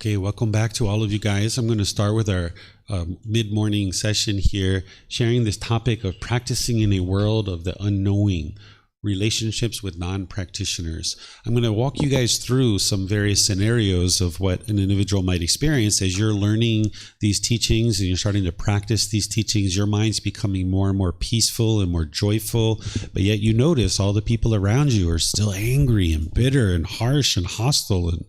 Okay, welcome back to all of you guys. I'm going to start with our mid-morning session here, sharing this topic of practicing in a world of the unknowing, relationships with non-practitioners. I'm going to walk you guys through some various scenarios of what an individual might experience as you're learning these teachings and you're starting to practice these teachings. Your mind's becoming more and more peaceful and more joyful, but yet you notice all the people around you are still angry and bitter and harsh and hostile and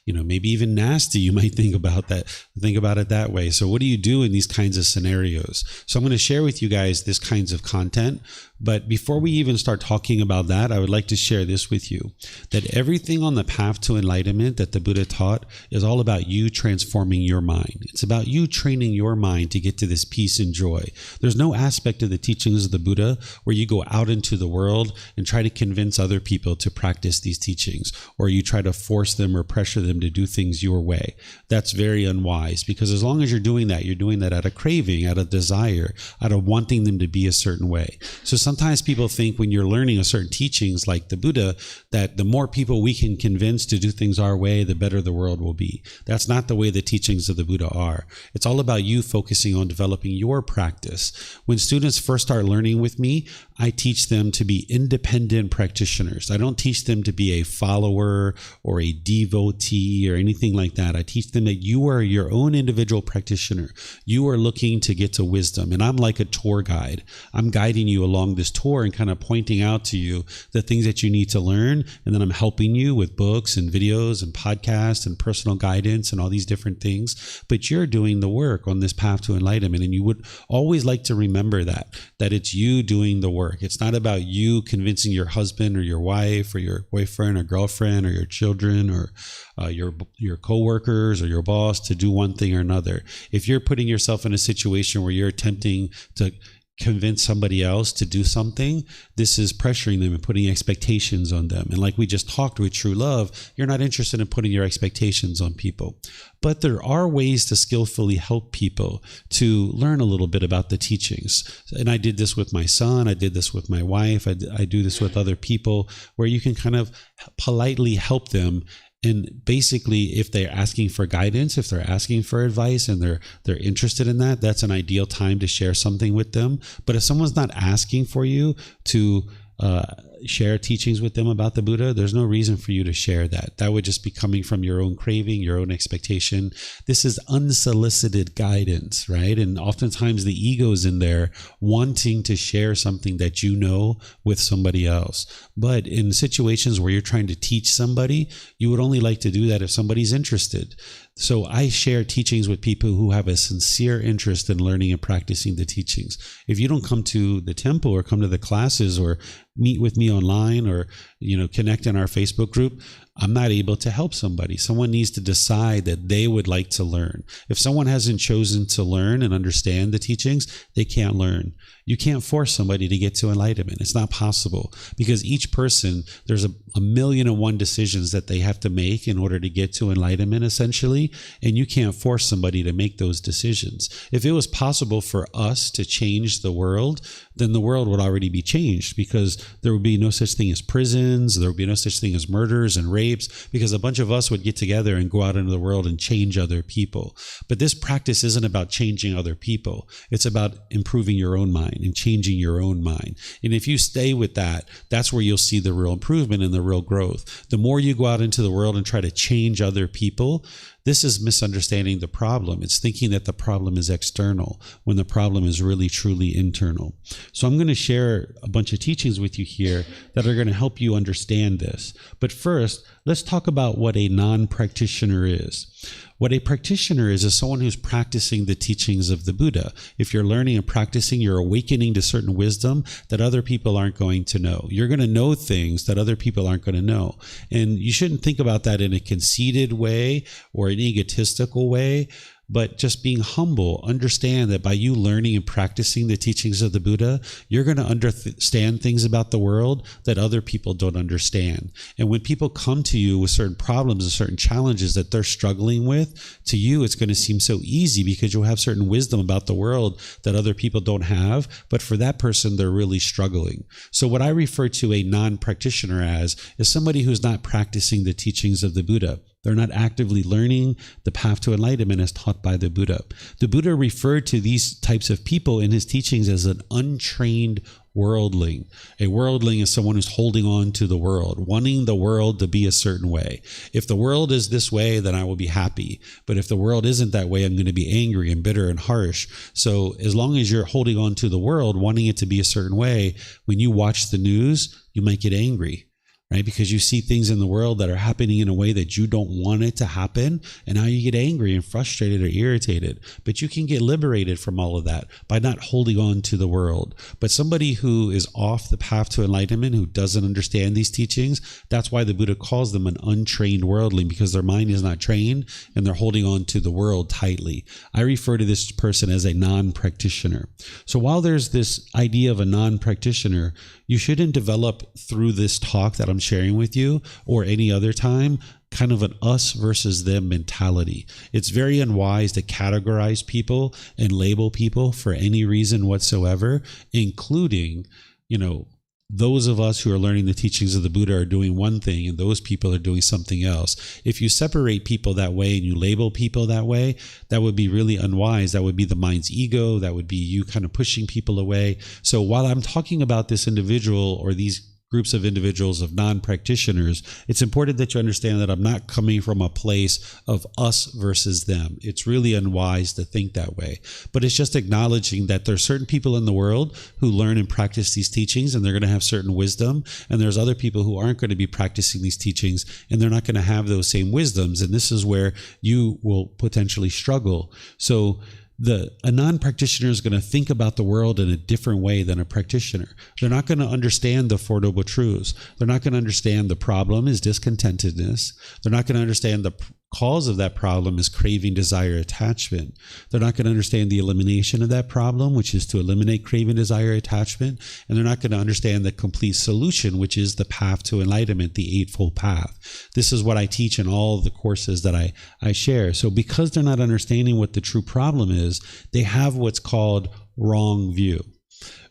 maybe even nasty. You might think about it that way. So what do you do in these kinds of scenarios? So I'm going to share with you guys this kinds of content. But before we even start talking about that, I would like to share this with you, that everything on the path to enlightenment that the Buddha taught is all about you transforming your mind. It's about you training your mind to get to this peace and joy. There's no aspect of the teachings of the Buddha where you go out into the world and try to convince other people to practice these teachings, or you try to force them or pressure them to do things your way. That's very unwise, because as long as you're doing that out of craving, out of desire, out of wanting them to be a certain way. So sometimes people think when you're learning a certain teachings like the Buddha, that the more people we can convince to do things our way, the better the world will be. That's not the way the teachings of the Buddha are. It's all about you focusing on developing your practice. When students first start learning with me, I teach them to be independent practitioners. I don't teach them to be a follower or a devotee or anything like that. I teach them that you are your own individual practitioner. You are looking to get to wisdom, and I'm like a tour guide. I'm guiding you along this tour and kind of pointing out to you the things that you need to learn, and then I'm helping you with books and videos and podcasts and personal guidance and all these different things. But you're doing the work on this path to enlightenment, and you would always like to remember that it's you doing the work. It's not about you convincing your husband or your wife or your boyfriend or girlfriend or your children or your coworkers or your boss to do one thing or another. If you're putting yourself in a situation where you're attempting to convince somebody else to do something, this is pressuring them and putting expectations on them. And like we just talked with true love, you're not interested in putting your expectations on people. But there are ways to skillfully help people to learn a little bit about the teachings. And I did this with my son. I did this with my wife. I do this with other people, where you can kind of politely help them. And basically, if they're asking for guidance, if they're asking for advice and they're interested in that, that's an ideal time to share something with them. But if someone's not asking for you to share teachings with them about the Buddha, there's no reason for you to share that. That would just be coming from your own craving, your own expectation. This is unsolicited guidance, right? And oftentimes the ego is in there wanting to share something that you know with somebody else. But in situations where you're trying to teach somebody, you would only like to do that if somebody's interested. So I share teachings with people who have a sincere interest in learning and practicing the teachings. If you don't come to the temple or come to the classes or meet with me online or connect in our Facebook group, I'm not able to help somebody. Someone needs to decide that they would like to learn. If someone hasn't chosen to learn and understand the teachings, they can't learn. You can't force somebody to get to enlightenment. It's not possible, because each person, there's a 1,000,001 decisions that they have to make in order to get to enlightenment, essentially, and you can't force somebody to make those decisions. If it was possible for us to change the world, then the world would already be changed, because there would be no such thing as prisons, there would be no such thing as murders and rapes, because a bunch of us would get together and go out into the world and change other people. But this practice isn't about changing other people. It's about improving your own mind and changing your own mind. And if you stay with that, that's where you'll see the real improvement and the real growth. The more you go out into the world and try to change other people, this is misunderstanding the problem. It's thinking that the problem is external when the problem is really, truly internal. So I'm going to share a bunch of teachings with you here that are going to help you understand this. But first, let's talk about what a non-practitioner is. What a practitioner is someone who's practicing the teachings of the Buddha. If you're learning and practicing, you're awakening to certain wisdom that other people aren't going to know. You're going to know things that other people aren't going to know. And you shouldn't think about that in a conceited way or an egotistical way, but just being humble. Understand that by you learning and practicing the teachings of the Buddha, you're going to understand things about the world that other people don't understand. And when people come to you with certain problems and certain challenges that they're struggling with, to you it's going to seem so easy because you'll have certain wisdom about the world that other people don't have. But for that person, they're really struggling. So what I refer to a non-practitioner as is somebody who's not practicing the teachings of the Buddha. They're not actively learning the path to enlightenment as taught by the Buddha. The Buddha referred to these types of people in his teachings as an untrained worldling. A worldling is someone who's holding on to the world, wanting the world to be a certain way. If the world is this way, then I will be happy. But if the world isn't that way, I'm going to be angry and bitter and harsh. So as long as you're holding on to the world, wanting it to be a certain way, when you watch the news, you might get angry. Right? Because you see things in the world that are happening in a way that you don't want it to happen. And now you get angry and frustrated or irritated. But you can get liberated from all of that by not holding on to the world. But somebody who is off the path to enlightenment, who doesn't understand these teachings, that's why the Buddha calls them an untrained worldling, because their mind is not trained and they're holding on to the world tightly. I refer to this person as a non-practitioner. So while there's this idea of a non-practitioner, you shouldn't develop through this talk that I'm sharing with you or any other time kind of an us versus them mentality. It's very unwise to categorize people and label people for any reason whatsoever, including, those of us who are learning the teachings of the Buddha are doing one thing and those people are doing something else. If you separate people that way and you label people that way, that would be really unwise. That would be the mind's ego. That would be you kind of pushing people away. So while I'm talking about this individual or these groups of individuals, of non-practitioners, it's important that you understand that I'm not coming from a place of us versus them. It's really unwise to think that way. But it's just acknowledging that there are certain people in the world who learn and practice these teachings and they're going to have certain wisdom. And there's other people who aren't going to be practicing these teachings and they're not going to have those same wisdoms. And this is where you will potentially struggle. So a non-practitioner is going to think about the world in a different way than a practitioner. They're not going to understand the Four Noble Truths. They're not going to understand the problem is discontentedness. They're not going to understand the cause of that problem is craving, desire, attachment. They're not going to understand the elimination of that problem, which is to eliminate craving, desire, attachment. And they're not going to understand the complete solution, which is the path to enlightenment, the Eightfold Path. This is what I teach in all of the courses that I share. So because they're not understanding what the true problem is, they have what's called wrong view.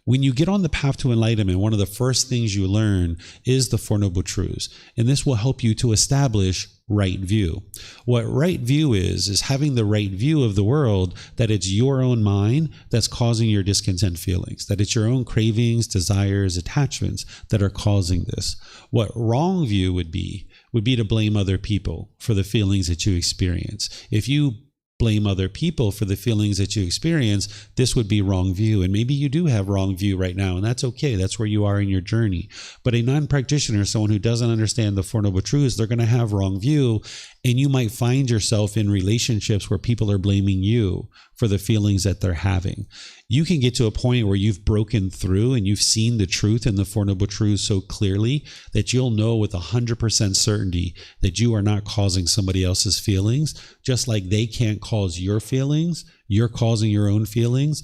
When you get on the path to enlightenment, one of the first things you learn is the Four Noble Truths. And this will help you to establish right view. What right view is having the right view of the world, that it's your own mind that's causing your discontent feelings, that it's your own cravings, desires, attachments that are causing this. What wrong view would be to blame other people for the feelings that you experience. If you blame other people for the feelings that you experience, this would be wrong view. And maybe you do have wrong view right now, and that's okay. That's where you are in your journey. But a non-practitioner, someone who doesn't understand the Four Noble Truths, they're going to have wrong view. And you might find yourself in relationships where people are blaming you for the feelings that they're having. You can get to a point where you've broken through and you've seen the truth in the Four Noble Truths so clearly that you'll know with 100% certainty that you are not causing somebody else's feelings. Just like they can't cause your feelings, you're causing your own feelings.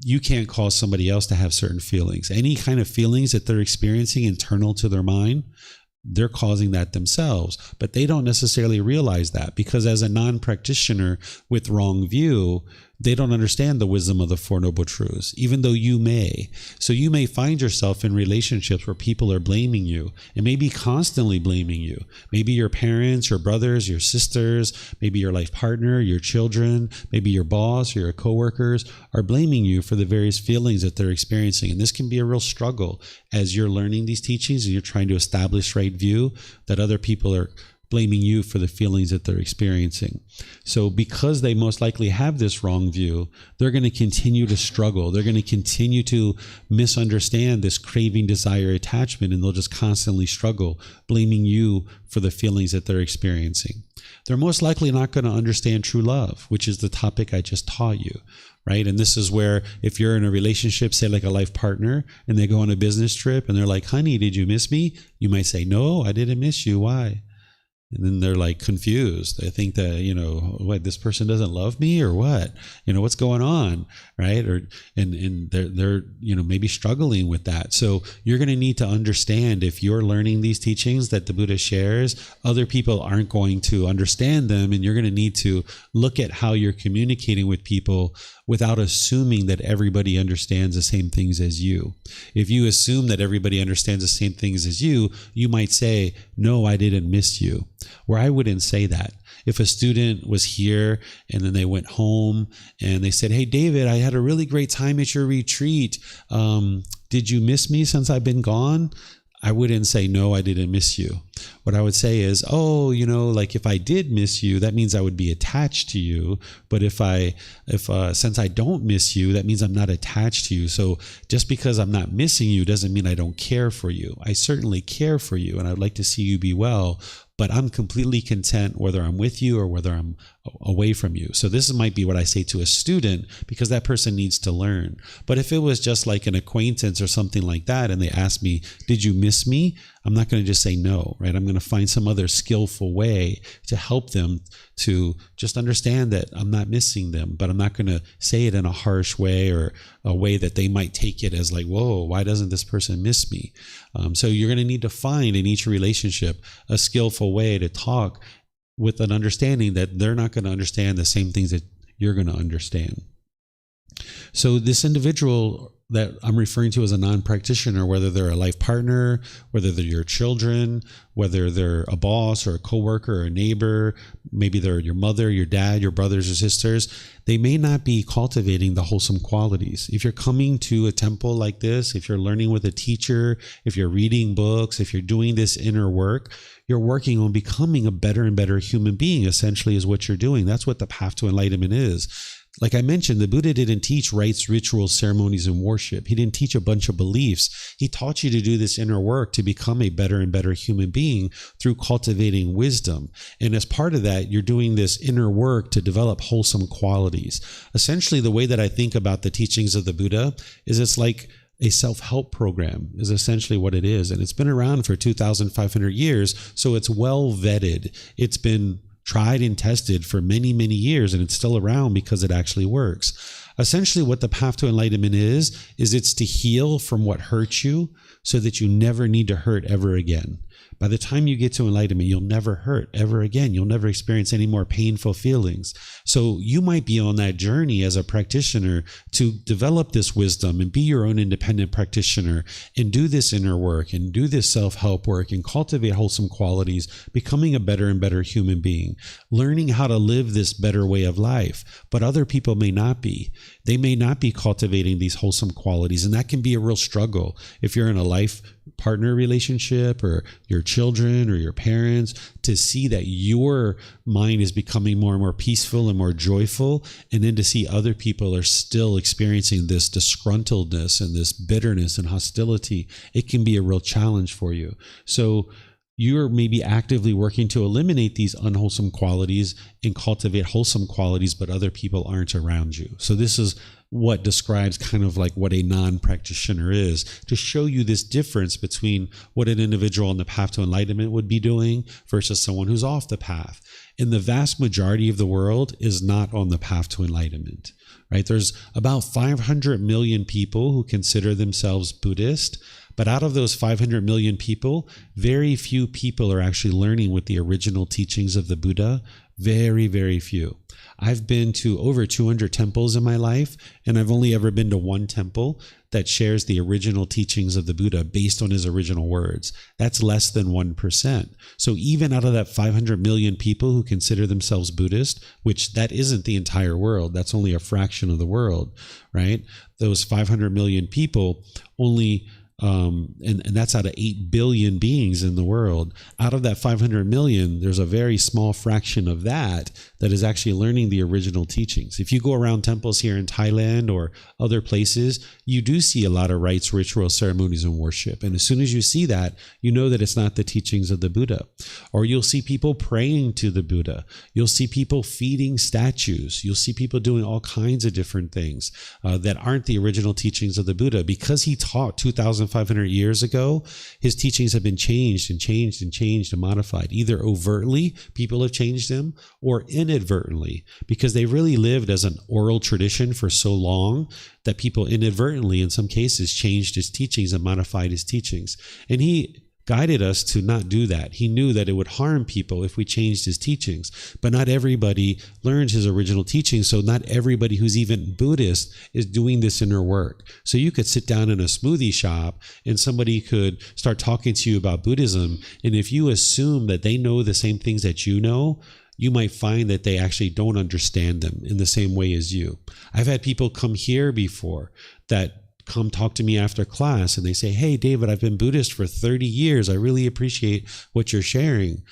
You can't cause somebody else to have certain feelings. Any kind of feelings that they're experiencing internal to their mind, they're causing that themselves, but they don't necessarily realize that, because as a non-practitioner with wrong view, they don't understand the wisdom of the Four Noble Truths, even though you may. So you may find yourself in relationships where people are blaming you, and maybe constantly blaming you. Maybe your parents, your brothers, your sisters, maybe your life partner, your children, maybe your boss or your coworkers are blaming you for the various feelings that they're experiencing. And this can be a real struggle as you're learning these teachings and you're trying to establish right view, that other people are blaming you for the feelings that they're experiencing. So because they most likely have this wrong view, they're going to continue to struggle. They're going to continue to misunderstand this craving, desire, attachment, and they'll just constantly struggle, blaming you for the feelings that they're experiencing. They're most likely not going to understand true love, which is the topic I just taught you. Right? And this is where if you're in a relationship, say like a life partner, and they go on a business trip and they're like, honey, did you miss me? You might say, no, I didn't miss you. Why? And then they're like confused. They think that, what, this person doesn't love me or what? What's going on, right? And they're maybe struggling with that. So you're going to need to understand, if you're learning these teachings that the Buddha shares, other people aren't going to understand them, and you're going to need to look at how you're communicating with people without assuming that everybody understands the same things as you. If you assume that everybody understands the same things as you might say, no, I didn't miss you. Where I wouldn't say that. If a student was here and then they went home and they said, hey, David, I had a really great time at your retreat. Did you miss me since I've been gone? I wouldn't say, no, I didn't miss you. What I would say is, oh, like if I did miss you, that means I would be attached to you. But since I don't miss you, that means I'm not attached to you. So just because I'm not missing you doesn't mean I don't care for you. I certainly care for you and I'd like to see you be well, but I'm completely content whether I'm with you or whether I'm away from you. So this might be what I say to a student because that person needs to learn. But if it was just like an acquaintance or something like that and they ask me, did you miss me? I'm not going to just say no, right? I'm going to find some other skillful way to help them to just understand that I'm not missing them, but I'm not going to say it in a harsh way or a way that they might take it as like, whoa, why doesn't this person miss me? So you're going to need to find in each relationship a skillful way to talk with an understanding that they're not going to understand the same things that you're going to understand. So this individual that I'm referring to as a non-practitioner, whether they're a life partner, whether they're your children, whether they're a boss or a coworker or a neighbor, maybe they're your mother, your dad, your brothers or sisters, they may not be cultivating the wholesome qualities. If you're coming to a temple like this, if you're learning with a teacher, if you're reading books, if you're doing this inner work, you're working on becoming a better and better human being, essentially, is what you're doing. That's what the path to enlightenment is. Like I mentioned, the Buddha didn't teach rites, rituals, ceremonies, and worship. He didn't teach a bunch of beliefs. He taught you to do this inner work to become a better and better human being through cultivating wisdom. And as part of that, you're doing this inner work to develop wholesome qualities. Essentially, the way that I think about the teachings of the Buddha is it's like a self-help program is essentially what it is. And it's been around for 2,500 years, so it's well vetted. It's been tried and tested for many, many years, and it's still around because it actually works. Essentially, what the path to enlightenment is it's to heal from what hurts you so that you never need to hurt ever again. By the time you get to enlightenment, you'll never hurt ever again. You'll never experience any more painful feelings. So you might be on that journey as a practitioner to develop this wisdom and be your own independent practitioner and do this inner work and do this self-help work and cultivate wholesome qualities, becoming a better and better human being, learning how to live this better way of life. But other people may not be. They may not be cultivating these wholesome qualities, and that can be a real struggle. If you're in a life partner relationship or your children or your parents, to see that your mind is becoming more and more peaceful and more joyful, and then to see other people are still experiencing this disgruntledness and this bitterness and hostility, it can be a real challenge for you. So you're maybe actively working to eliminate these unwholesome qualities and cultivate wholesome qualities, but other people aren't around you. So this is what describes kind of like what a non-practitioner is, to show you this difference between what an individual on the path to enlightenment would be doing versus someone who's off the path. And the vast majority of the world is not on the path to enlightenment, right? There's about 500 million people who consider themselves Buddhist. But out of those 500 million people, very few people are actually learning with the original teachings of the Buddha. Very, very few. I've been to over 200 temples in my life, and I've only ever been to one temple that shares the original teachings of the Buddha based on his original words. That's less than 1%. So even out of that 500 million people who consider themselves Buddhist, which that isn't the entire world, that's only a fraction of the world, right? Those 500 million people only and that's out of 8 billion beings in the world. Out of that 500 million, there's a very small fraction of that is actually learning the original teachings. If you go around temples here in Thailand or other places, you do see a lot of rites, rituals, ceremonies, and worship. And as soon as you see that, you know that it's not the teachings of the Buddha. Or you'll see people praying to the Buddha. You'll see people feeding statues. You'll see people doing all kinds of different things that aren't the original teachings of the Buddha. Because he taught 2,500 years ago, his teachings have been changed and changed and changed and modified. Either overtly, people have changed them, or inadvertently, because they really lived as an oral tradition for so long that people inadvertently, in some cases, changed his teachings and modified his teachings. And he guided us to not do that. He knew that it would harm people if we changed his teachings, but not everybody learned his original teachings. So not everybody who's even Buddhist is doing this inner work. So you could sit down in a smoothie shop and somebody could start talking to you about Buddhism. And if you assume that they know the same things that you know, you might find that they actually don't understand them in the same way as you. I've had people come here before that come talk to me after class and they say, hey, David, I've been Buddhist for 30 years. I really appreciate what you're sharing.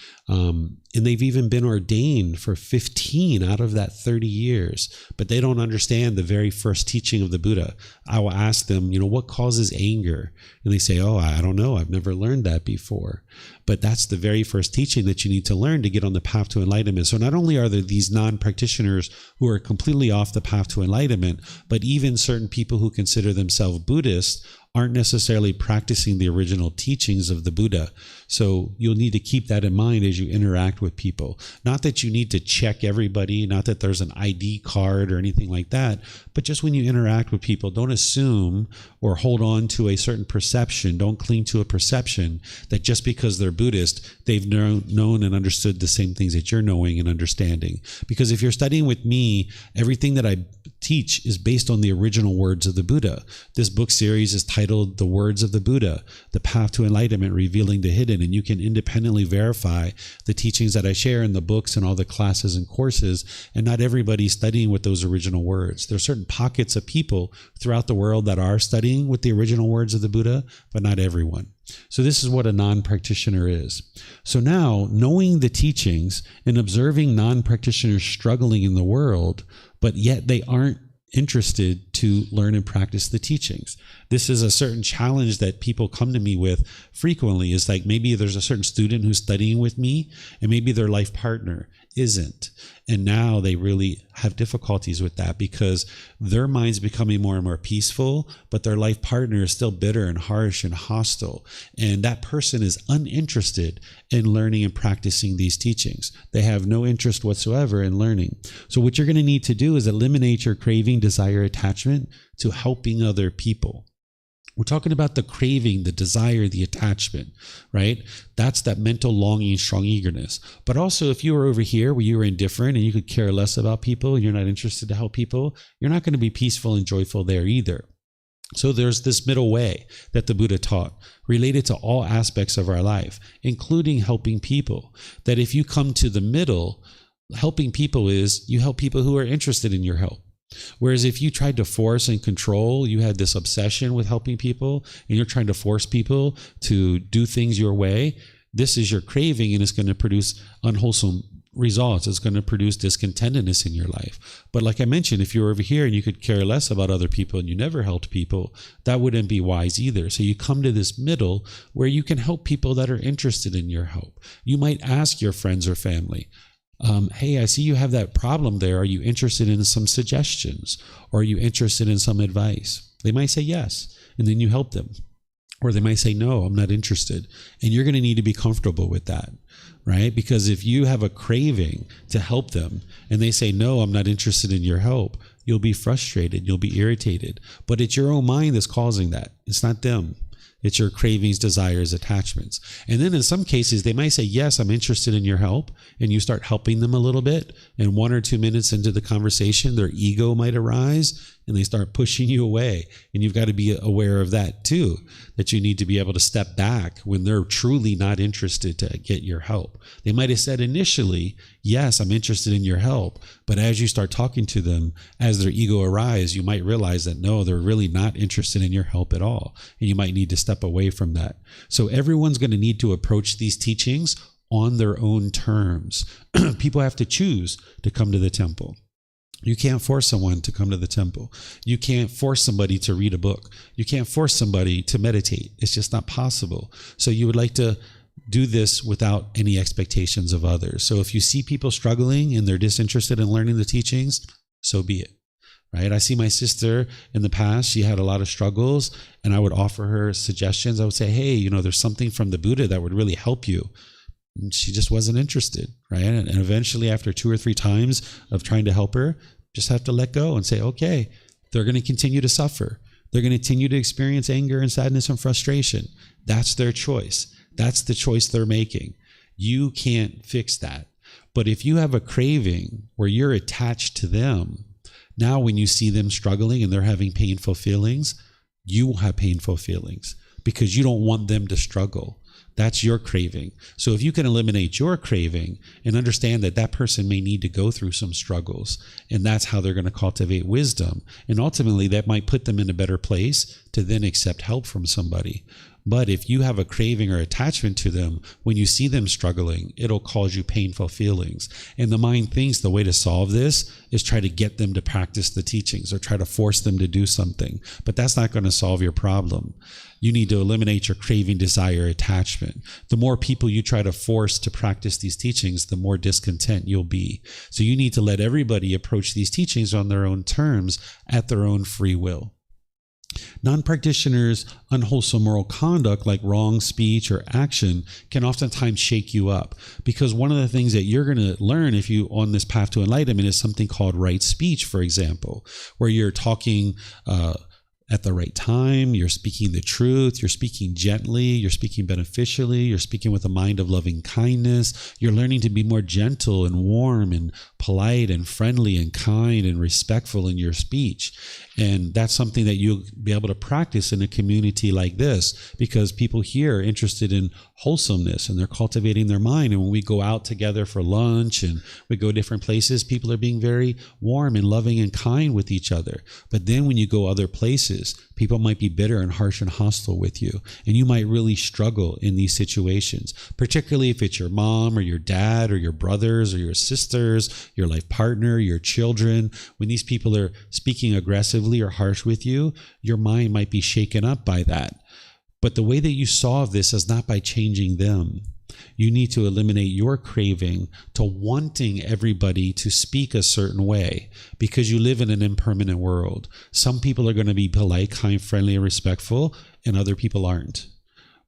And they've even been ordained for 15 out of that 30 years, but they don't understand the very first teaching of the Buddha. I will ask them, what causes anger? And they say, oh, I don't know. I've never learned that before. But that's the very first teaching that you need to learn to get on the path to enlightenment. So not only are there these non-practitioners who are completely off the path to enlightenment, but even certain people who consider themselves Buddhists aren't necessarily practicing the original teachings of the Buddha. So you'll need to keep that in mind as you interact with people. Not that you need to check everybody, not that there's an ID card or anything like that, but just when you interact with people, don't assume or hold on to a certain perception. Don't cling to a perception that just because they're Buddhist, they've known and understood the same things that you're knowing and understanding. Because if you're studying with me, everything that I teach is based on the original words of the Buddha. This book series is titled The Words of the Buddha, The Path to Enlightenment, Revealing the Hidden. And you can independently verify the teachings that I share in the books and all the classes and courses. And not everybody's studying with those original words. There are certain pockets of people throughout the world that are studying with the original words of the Buddha, but not everyone. So this is what a non-practitioner is. So now, knowing the teachings and observing non-practitioners struggling in the world, but yet they aren't interested to learn and practice the teachings. This is a certain challenge that people come to me with frequently. Is like maybe there's a certain student who's studying with me and maybe their life partner isn't. And now they really have difficulties with that because their mind's becoming more and more peaceful, but their life partner is still bitter and harsh and hostile. And that person is uninterested in learning and practicing these teachings. They have no interest whatsoever in learning. So what you're going to need to do is eliminate your craving, desire, attachment to helping other people. We're talking about the craving, the desire, the attachment, right? That's that mental longing, strong eagerness. But also if you were over here where you were indifferent and you could care less about people and you're not interested to help people, you're not going to be peaceful and joyful there either. So there's this middle way that the Buddha taught related to all aspects of our life, including helping people. That if you come to the middle, helping people is you help people who are interested in your help. Whereas if you tried to force and control, you had this obsession with helping people and you're trying to force people to do things your way, this is your craving and it's going to produce unwholesome results. It's going to produce discontentedness in your life. But like I mentioned, if you're over here and you could care less about other people and you never helped people, that wouldn't be wise either. So you come to this middle where you can help people that are interested in your help. You might ask your friends or family, hey, I see you have that problem there. Are you interested in some suggestions? Or are you interested in some advice? They might say yes, and then you help them. Or they might say, no, I'm not interested. And you're going to need to be comfortable with that, right? Because if you have a craving to help them and they say, no, I'm not interested in your help, you'll be frustrated, you'll be irritated. But it's your own mind that's causing that. It's not them. It's your cravings, desires, attachments. And then in some cases, they might say, yes, I'm interested in your help. And you start helping them a little bit. And 1 or 2 minutes into the conversation, their ego might arise and they start pushing you away. And you've got to be aware of that too, that you need to be able to step back when they're truly not interested to get your help. They might have said initially, yes, I'm interested in your help. But as you start talking to them, as their ego arises, you might realize that no, they're really not interested in your help at all. And you might need to step away from that. So everyone's going to need to approach these teachings on their own terms. People have to choose to come to the temple. You can't force someone to come to the temple. You can't force somebody to read a book. You can't force somebody to meditate. It's just not possible. So you would like to do this without any expectations of others. So if you see people struggling and they're disinterested in learning the teachings, so be it. Right? I see my sister in the past, she had a lot of struggles and I would offer her suggestions. I would say, hey, there's something from the Buddha that would really help you. And she just wasn't interested, right? And eventually after 2 or 3 times of trying to help her, just have to let go and say, okay, they're going to continue to suffer. They're going to continue to experience anger and sadness and frustration. That's their choice. That's the choice they're making. You can't fix that. But if you have a craving where you're attached to them, now when you see them struggling and they're having painful feelings, you will have painful feelings because you don't want them to struggle. That's your craving. So if you can eliminate your craving and understand that that person may need to go through some struggles, and that's how they're going to cultivate wisdom, and ultimately that might put them in a better place to then accept help from somebody. But if you have a craving or attachment to them, when you see them struggling, it'll cause you painful feelings. And the mind thinks the way to solve this is try to get them to practice the teachings or try to force them to do something. But that's not going to solve your problem. You need to eliminate your craving, desire, attachment. The more people you try to force to practice these teachings, the more discontent you'll be. So you need to let everybody approach these teachings on their own terms at their own free will. Non-practitioners' unwholesome moral conduct, like wrong speech or action, can oftentimes shake you up, because one of the things that you're going to learn if you on this path to enlightenment is something called right speech, for example, where you're talking at the right time, you're speaking the truth, you're speaking gently, you're speaking beneficially, you're speaking with a mind of loving kindness, you're learning to be more gentle and warm and polite and friendly and kind and respectful in your speech. And that's something that you'll be able to practice in a community like this, because people here are interested in wholesomeness and they're cultivating their mind. And when we go out together for lunch and we go different places, people are being very warm and loving and kind with each other. But then when you go other places, people might be bitter and harsh and hostile with you. And you might really struggle in these situations, particularly if it's your mom or your dad or your brothers or your sisters, your life partner, your children. When these people are speaking aggressively or harsh with you, your mind might be shaken up by that. But the way that you solve this is not by changing them. You need to eliminate your craving to wanting everybody to speak a certain way, because you live in an impermanent world. Some people are going to be polite, kind, friendly, and respectful, and other people aren't.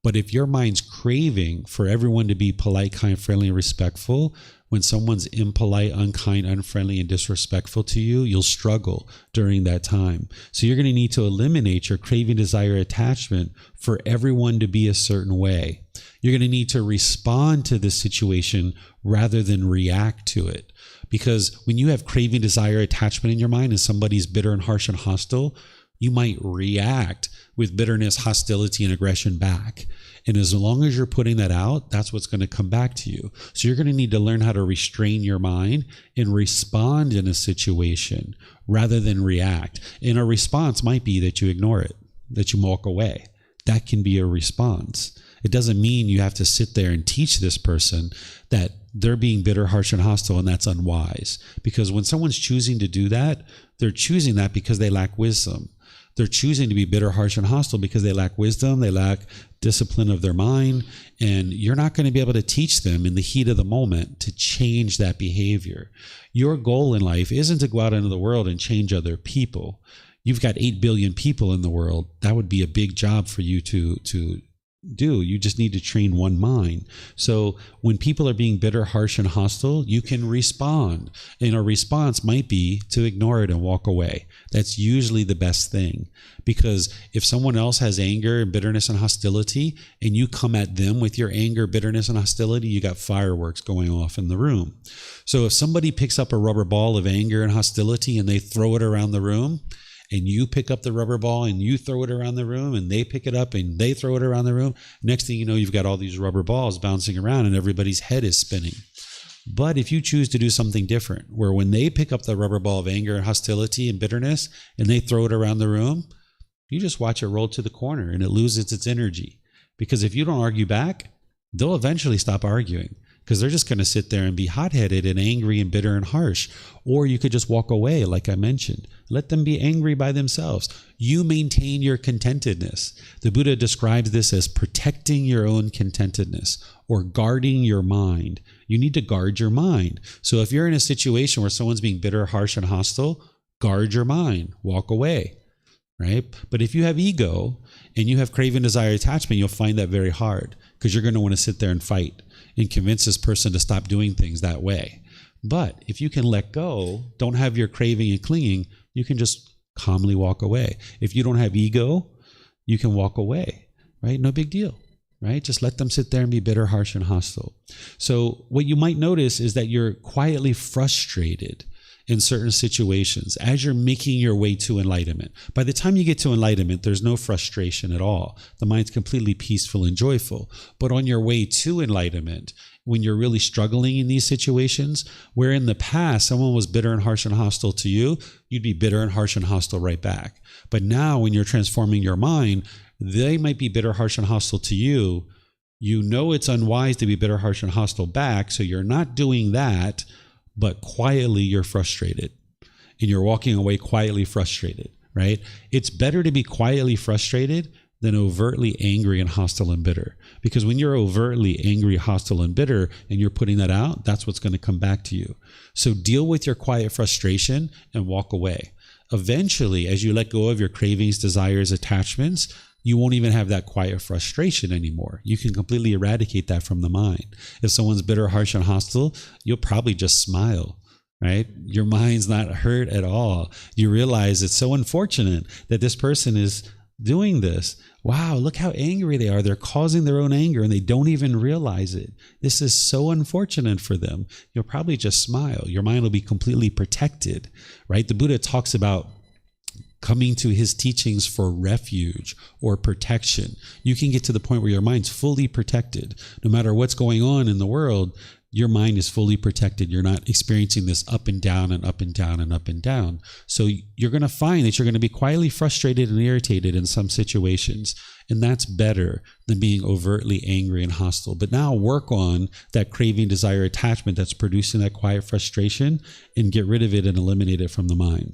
But if your mind's craving for everyone to be polite, kind, friendly, and respectful, when someone's impolite, unkind, unfriendly, and disrespectful to you, you'll struggle during that time. So you're going to need to eliminate your craving, desire, attachment for everyone to be a certain way. You're going to need to respond to this situation rather than react to it. Because when you have craving, desire, attachment in your mind and somebody's bitter and harsh and hostile, you might react with bitterness, hostility, and aggression back. And as long as you're putting that out, that's what's going to come back to you. So you're going to need to learn how to restrain your mind and respond in a situation rather than react. And a response might be that you ignore it, that you walk away. That can be a response. It doesn't mean you have to sit there and teach this person that they're being bitter, harsh, and hostile, and that's unwise. Because when someone's choosing to do that, they're choosing that because they lack wisdom. They're choosing to be bitter, harsh, and hostile because they lack wisdom, they lack discipline of their mind, and you're not going to be able to teach them in the heat of the moment to change that behavior. Your goal in life isn't to go out into the world and change other people. You've got 8 billion people in the world. That would be a big job for you to do. You just need to train one mind. So when people are being bitter, harsh, and hostile, you can respond. And a response might be to ignore it and walk away. That's usually the best thing. Because if someone else has anger and bitterness and hostility, and you come at them with your anger, bitterness, and hostility, you got fireworks going off in the room. So if somebody picks up a rubber ball of anger and hostility and they throw it around the room, and you pick up the rubber ball and you throw it around the room, and they pick it up and they throw it around the room, next thing you know, you've got all these rubber balls bouncing around and everybody's head is spinning. But if you choose to do something different, where when they pick up the rubber ball of anger and hostility and bitterness and they throw it around the room, you just watch it roll to the corner and it loses its energy. Because if you don't argue back, they'll eventually stop arguing, because they're just going to sit there and be hot-headed and angry and bitter and harsh. Or you could just walk away, like I mentioned. Let them be angry by themselves. You maintain your contentedness. The Buddha describes this as protecting your own contentedness or guarding your mind. You need to guard your mind. So if you're in a situation where someone's being bitter, harsh, and hostile, guard your mind. Walk away, right? But if you have ego and you have craving, desire, attachment, you'll find that very hard, because you're going to want to sit there and fight and convince this person to stop doing things that way. But if you can let go, don't have your craving and clinging, you can just calmly walk away. If you don't have ego, you can walk away, right? No big deal, right? Just let them sit there and be bitter, harsh, and hostile. So what you might notice is that you're quietly frustrated in certain situations as you're making your way to enlightenment. By the time you get to enlightenment, there's no frustration at all. The mind's completely peaceful and joyful. But on your way to enlightenment, when you're really struggling in these situations, where in the past someone was bitter and harsh and hostile to you, you'd be bitter and harsh and hostile right back. But now when you're transforming your mind, they might be bitter, harsh, and hostile to you. You know it's unwise to be bitter, harsh, and hostile back, so you're not doing that, but quietly you're frustrated and you're walking away quietly frustrated, right? It's better to be quietly frustrated than overtly angry and hostile and bitter. Because when you're overtly angry, hostile, and bitter, and you're putting that out, that's what's going to come back to you. So deal with your quiet frustration and walk away. Eventually, as you let go of your cravings, desires, attachments, you won't even have that quiet frustration anymore. You can completely eradicate that from the mind. If someone's bitter, harsh, and hostile, you'll probably just smile, right? Your mind's not hurt at all. You realize it's so unfortunate that this person is doing this. Wow, look how angry they are. They're causing their own anger and they don't even realize it. This is so unfortunate for them. You'll probably just smile. Your mind will be completely protected, right? The Buddha talks about coming to his teachings for refuge or protection. You can get to the point where your mind's fully protected. No matter what's going on in the world, your mind is fully protected. You're not experiencing this up and down and up and down and up and down. So you're going to find that you're going to be quietly frustrated and irritated in some situations. And that's better than being overtly angry and hostile. But now work on that craving, desire, attachment that's producing that quiet frustration and get rid of it and eliminate it from the mind.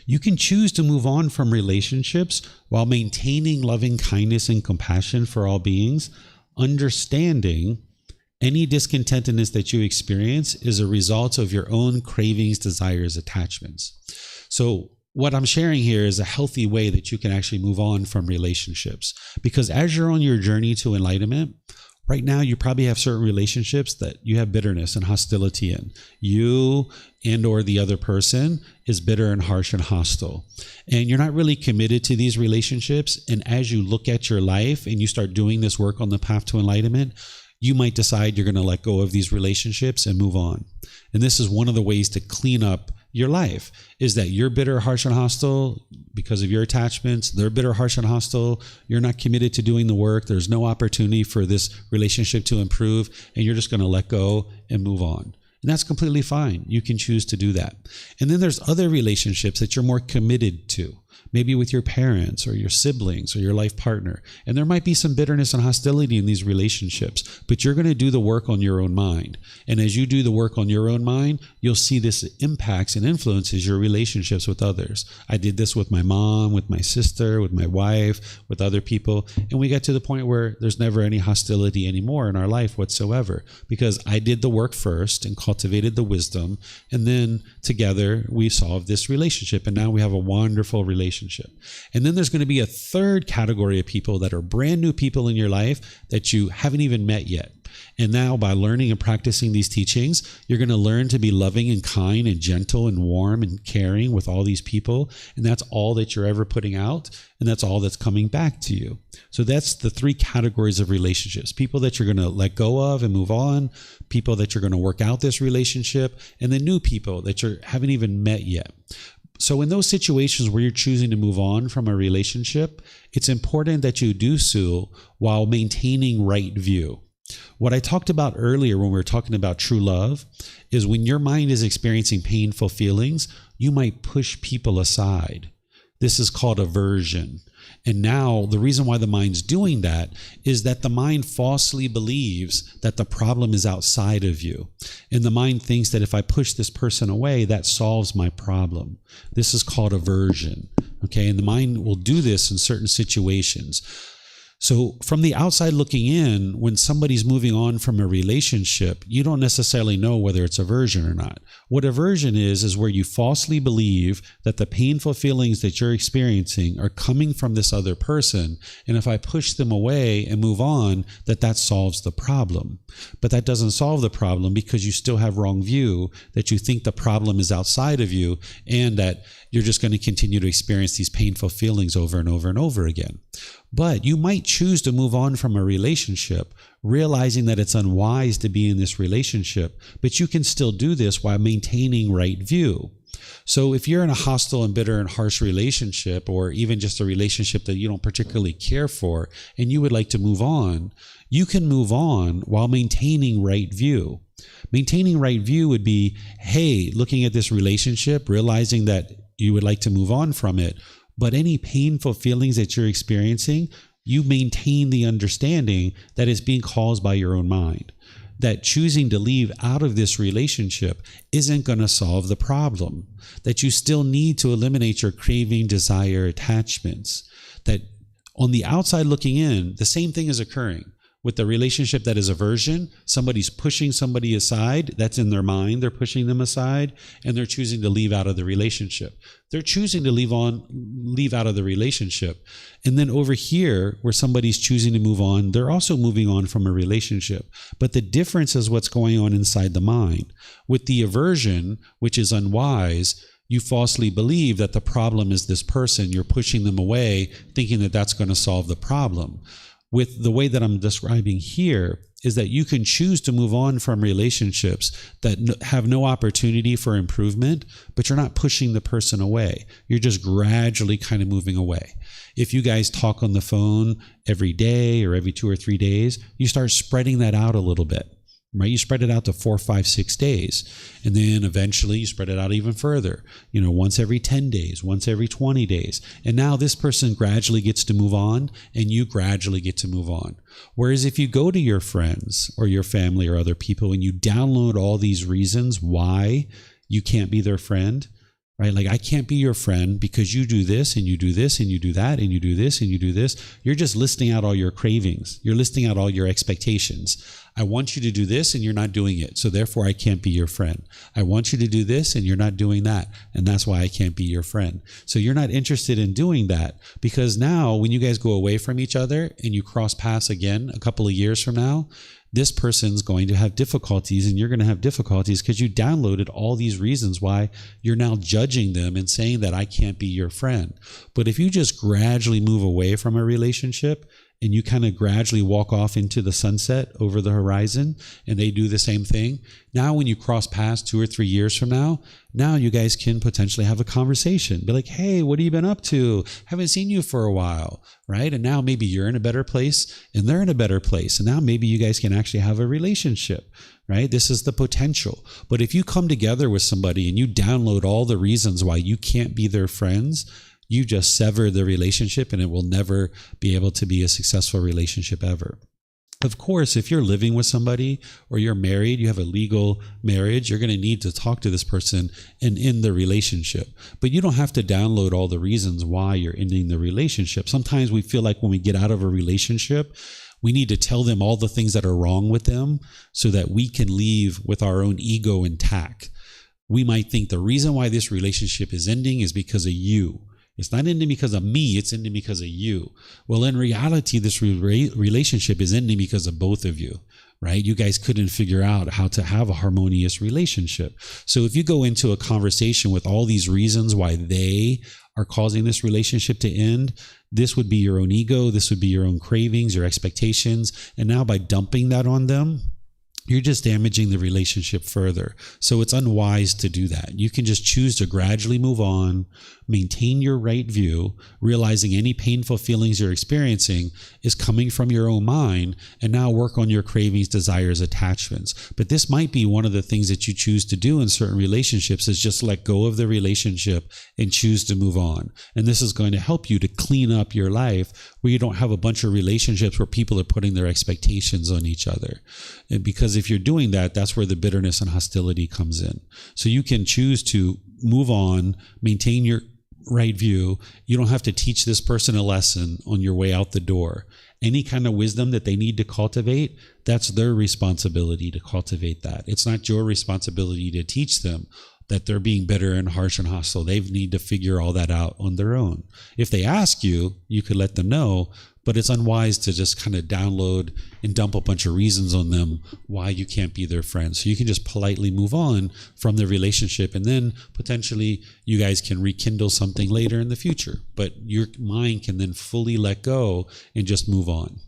You can choose to move on from relationships while maintaining loving kindness and compassion for all beings, understanding any discontentedness that you experience is a result of your own cravings, desires, attachments. So what I'm sharing here is a healthy way that you can actually move on from relationships. Because as you're on your journey to enlightenment, right now, you probably have certain relationships that you have bitterness and hostility in. You and or the other person is bitter and harsh and hostile. And you're not really committed to these relationships. And as you look at your life and you start doing this work on the path to enlightenment, you might decide you're going to let go of these relationships and move on. And this is one of the ways to clean up your life, is that you're bitter, harsh, and hostile because of your attachments. They're bitter, harsh, and hostile. You're not committed to doing the work. There's no opportunity for this relationship to improve, and you're just going to let go and move on. And that's completely fine. You can choose to do that. And then there's other relationships that you're more committed to, maybe with your parents or your siblings or your life partner. And there might be some bitterness and hostility in these relationships, but you're going to do the work on your own mind. And as you do the work on your own mind, you'll see this impacts and influences your relationships with others. I did this with my mom, with my sister, with my wife, with other people. And we got to the point where there's never any hostility anymore in our life whatsoever, because I did the work first and cultivated the wisdom. And then together we solved this relationship. And now we have a wonderful relationship. And then there's going to be a third category of people that are brand new people in your life that you haven't even met yet. And now by learning and practicing these teachings, you're going to learn to be loving and kind and gentle and warm and caring with all these people. And that's all that you're ever putting out. And that's all that's coming back to you. So that's the three categories of relationships: people that you're going to let go of and move on, people that you're going to work out this relationship, and then new people that you haven't even met yet. So in those situations where you're choosing to move on from a relationship, it's important that you do so while maintaining right view. What I talked about earlier when we were talking about true love is when your mind is experiencing painful feelings, you might push people aside. This is called aversion. And now the reason why the mind's doing that is that the mind falsely believes that the problem is outside of you. And the mind thinks that if I push this person away, that solves my problem. This is called aversion. Okay, and the mind will do this in certain situations. So from the outside looking in, when somebody's moving on from a relationship, you don't necessarily know whether it's aversion or not. What aversion is where you falsely believe that the painful feelings that you're experiencing are coming from this other person. And if I push them away and move on, that solves the problem. But that doesn't solve the problem, because you still have wrong view, that you think the problem is outside of you and that you're just going to continue to experience these painful feelings over and over and over again. But you might choose to move on from a relationship, realizing that it's unwise to be in this relationship, but you can still do this while maintaining right view. So if you're in a hostile and bitter and harsh relationship, or even just a relationship that you don't particularly care for, and you would like to move on, you can move on while maintaining right view. Maintaining right view would be, hey, looking at this relationship, realizing that you would like to move on from it, but any painful feelings that you're experiencing, you maintain the understanding that it's being caused by your own mind. That choosing to leave out of this relationship isn't going to solve the problem. That you still need to eliminate your craving, desire, attachments. That on the outside looking in, the same thing is occurring. With the relationship that is aversion, somebody's pushing somebody aside. That's in their mind. They're pushing them aside, and they're choosing to leave out of the relationship. They're choosing to leave out of the relationship. And then over here, where somebody's choosing to move on, they're also moving on from a relationship. But the difference is what's going on inside the mind. With the aversion, which is unwise, you falsely believe that the problem is this person. You're pushing them away, thinking that that's going to solve the problem. With the way that I'm describing here is that you can choose to move on from relationships that have no opportunity for improvement, but you're not pushing the person away. You're just gradually kind of moving away. If you guys talk on the phone every day or every 2 or 3 days, you start spreading that out a little bit. Right? You spread it out to 4, 5, 6 days. And then eventually you spread it out even further, once every 10 days, once every 20 days. And now this person gradually gets to move on, and you gradually get to move on. Whereas if you go to your friends or your family or other people and you download all these reasons why you can't be their friend, right? Like, I can't be your friend because you do this and you do this and you do that and you do this and you do this. You're just listing out all your cravings. You're listing out all your expectations. I want you to do this and you're not doing it. So therefore I can't be your friend. I want you to do this and you're not doing that. And that's why I can't be your friend. So you're not interested in doing that, because now when you guys go away from each other and you cross paths again a couple of years from now, this person's going to have difficulties and you're going to have difficulties because you downloaded all these reasons why you're now judging them and saying that I can't be your friend. But if you just gradually move away from a relationship and you kind of gradually walk off into the sunset over the horizon, and they do the same thing, now when you cross paths 2 or 3 years from now you guys can potentially have a conversation. Be like, hey, what have you been up to? Haven't seen you for a while, right? And now maybe you're in a better place and they're in a better place. And now maybe you guys can actually have a relationship, right? This is the potential. But if you come together with somebody and you download all the reasons why you can't be their friends, you just sever the relationship and it will never be able to be a successful relationship ever. Of course, if you're living with somebody or you're married, you have a legal marriage, you're going to need to talk to this person and end the relationship. But you don't have to download all the reasons why you're ending the relationship. Sometimes we feel like when we get out of a relationship, we need to tell them all the things that are wrong with them so that we can leave with our own ego intact. We might think the reason why this relationship is ending is because of you. It's not ending because of me, it's ending because of you. Well, in reality, this relationship is ending because of both of you, right? You guys couldn't figure out how to have a harmonious relationship. So if you go into a conversation with all these reasons why they are causing this relationship to end, this would be your own ego, this would be your own cravings, your expectations. And now by dumping that on them, you're just damaging the relationship further. So it's unwise to do that. You can just choose to gradually move on, maintain your right view, realizing any painful feelings you're experiencing is coming from your own mind, and now work on your cravings, desires, attachments. But this might be one of the things that you choose to do in certain relationships, is just let go of the relationship and choose to move on. And this is going to help you to clean up your life where you don't have a bunch of relationships where people are putting their expectations on each other. And because if you're doing that, that's where the bitterness and hostility comes in. So you can choose to move on, maintain your right view. You don't have to teach this person a lesson on your way out the door. Any kind of wisdom that they need to cultivate, that's their responsibility to cultivate that. It's not your responsibility to teach them that they're being bitter and harsh and hostile. They need to figure all that out on their own. If they ask you, you could let them know, but it's unwise to just kind of download and dump a bunch of reasons on them why you can't be their friend. So you can just politely move on from the relationship, and then potentially you guys can rekindle something later in the future, but your mind can then fully let go and just move on.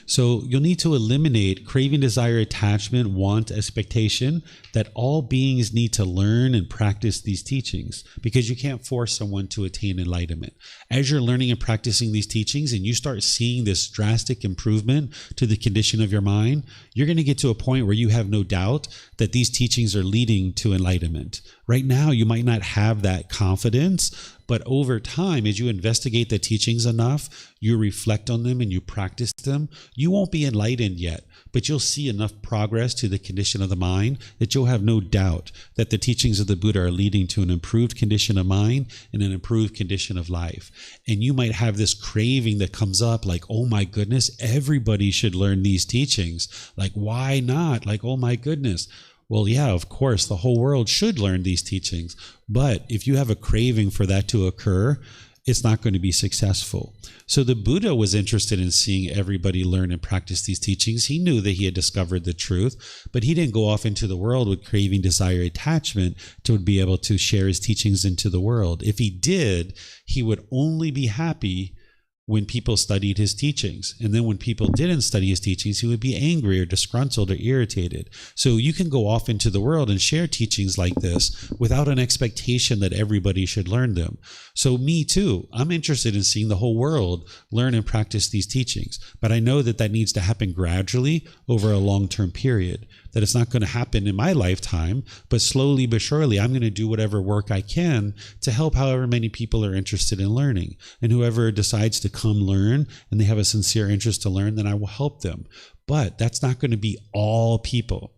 So you'll need to eliminate craving, desire, attachment, want, expectation, that all beings need to learn and practice these teachings, because you can't force someone to attain enlightenment. As you're learning and practicing these teachings and you start seeing this drastic improvement to the condition of your mind, you're going to get to a point where you have no doubt that these teachings are leading to enlightenment. Right now, you might not have that confidence, but over time, as you investigate the teachings enough, you reflect on them and you practice them, you won't be enlightened yet, but you'll see enough progress to the condition of the mind that you'll have no doubt that the teachings of the Buddha are leading to an improved condition of mind and an improved condition of life. And you might have this craving that comes up like, oh my goodness, everybody should learn these teachings. Like, why not? Like, oh my goodness. Well, yeah, of course, the whole world should learn these teachings. But if you have a craving for that to occur, it's not going to be successful. So the Buddha was interested in seeing everybody learn and practice these teachings. He knew that he had discovered the truth, but he didn't go off into the world with craving, desire, attachment to be able to share his teachings into the world. If he did, he would only be happy when people studied his teachings. And then when people didn't study his teachings, he would be angry or disgruntled or irritated. So you can go off into the world and share teachings like this without an expectation that everybody should learn them. So me too, I'm interested in seeing the whole world learn and practice these teachings. But I know that that needs to happen gradually over a long-term period, that it's not going to happen in my lifetime, but slowly but surely, I'm going to do whatever work I can to help however many people are interested in learning. And whoever decides to come learn and they have a sincere interest to learn, then I will help them. But that's not going to be all people.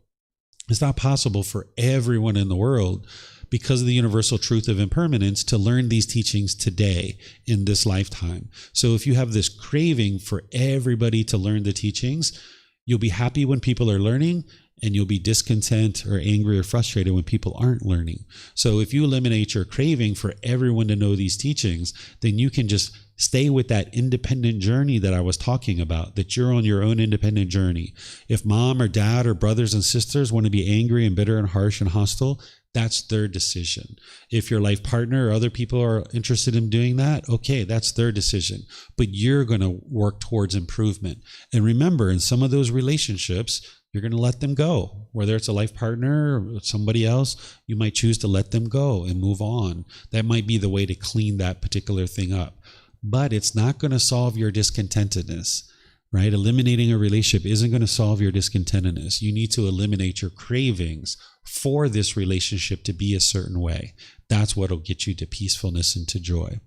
It's not possible for everyone in the world, because of the universal truth of impermanence, to learn these teachings today in this lifetime. So if you have this craving for everybody to learn the teachings, you'll be happy when people are learning, and you'll be discontent or angry or frustrated when people aren't learning. So if you eliminate your craving for everyone to know these teachings, then you can just stay with that independent journey that I was talking about, that you're on your own independent journey. If mom or dad or brothers and sisters want to be angry and bitter and harsh and hostile, that's their decision. If your life partner or other people are interested in doing that, okay, that's their decision. But you're going to work towards improvement. And remember, in some of those relationships, you're going to let them go. Whether it's a life partner or somebody else, you might choose to let them go and move on. That might be the way to clean that particular thing up. But it's not going to solve your discontentedness, right? Eliminating a relationship isn't going to solve your discontentedness. You need to eliminate your cravings for this relationship to be a certain way. That's what will get you to peacefulness and to joy.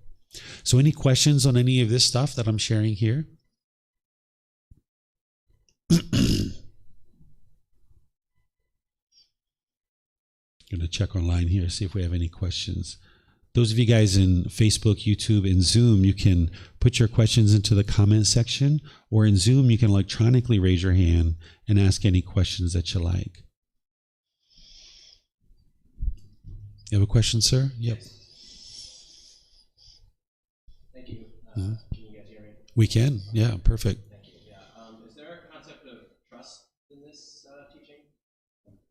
So any questions on any of this stuff that I'm sharing here? Going to check online here, see if we have any questions. Those of you guys in Facebook, YouTube, and Zoom, you can put your questions into the comment section, or in Zoom, you can electronically raise your hand and ask any questions that you like. You have a question, sir? Yep. Yes. Thank you. Can you guys hear me? We can. Yeah, perfect. Thank you. Yeah. Is there a concept of trust in this teaching?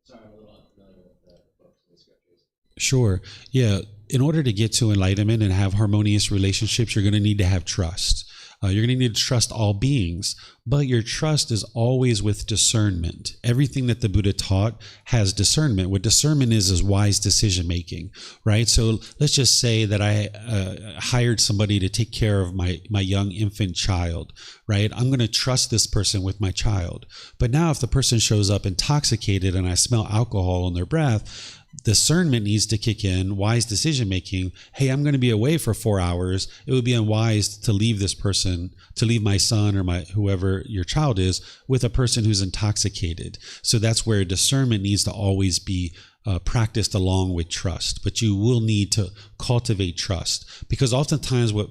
Sorry, I'm a little unfamiliar with the books and the scriptures. Sure. Yeah. In order to get to enlightenment and have harmonious relationships, you're going to need to have trust. You're going to need to trust all beings, but your trust is always with discernment. Everything that the Buddha taught has discernment. What discernment is wise decision making, right? So let's just say that I hired somebody to take care of my young infant child, right? I'm going to trust this person with my child. But now if the person shows up intoxicated and I smell alcohol on their breath, discernment needs to kick in, wise decision making. Hey, I'm going to be away for 4 hours. It would be unwise to leave this person, to leave my son or whoever your child is, with a person who's intoxicated. So that's where discernment needs to always be practiced along with trust. But you will need to cultivate trust, because oftentimes what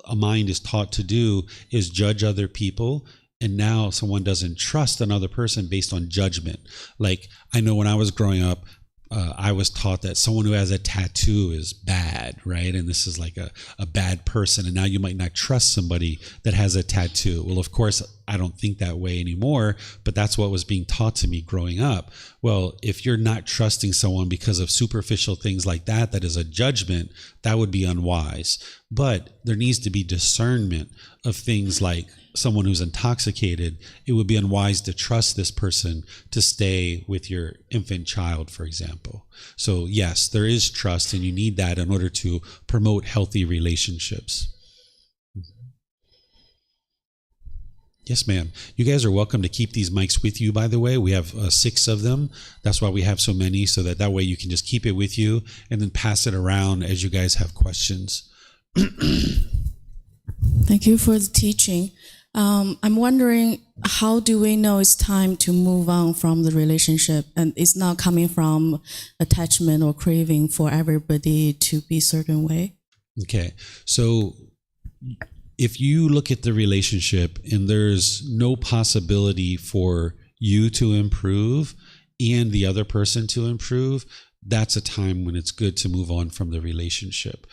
a mind is taught to do is judge other people. And now someone doesn't trust another person based on judgment. Like, I know when I was growing up, I was taught that someone who has a tattoo is bad, right? And this is like a bad person. And now you might not trust somebody that has a tattoo. Well, of course, I don't think that way anymore, but that's what was being taught to me growing up. Well, if you're not trusting someone because of superficial things like that, that is a judgment, that would be unwise. But there needs to be discernment of things like someone who's intoxicated. It would be unwise to trust this person to stay with your infant child, for example. So yes, there is trust, and you need that in order to promote healthy relationships. Yes, ma'am. You guys are welcome to keep these mics with you, by the way. We have 6 of them. That's why we have so many, so that way you can just keep it with you and then pass it around as you guys have questions. Thank you for the teaching. I'm wondering, how do we know it's time to move on from the relationship, and it's not coming from attachment or craving for everybody to be a certain way? Okay. So if you look at the relationship and there's no possibility for you to improve and the other person to improve, that's a time when it's good to move on from the relationship.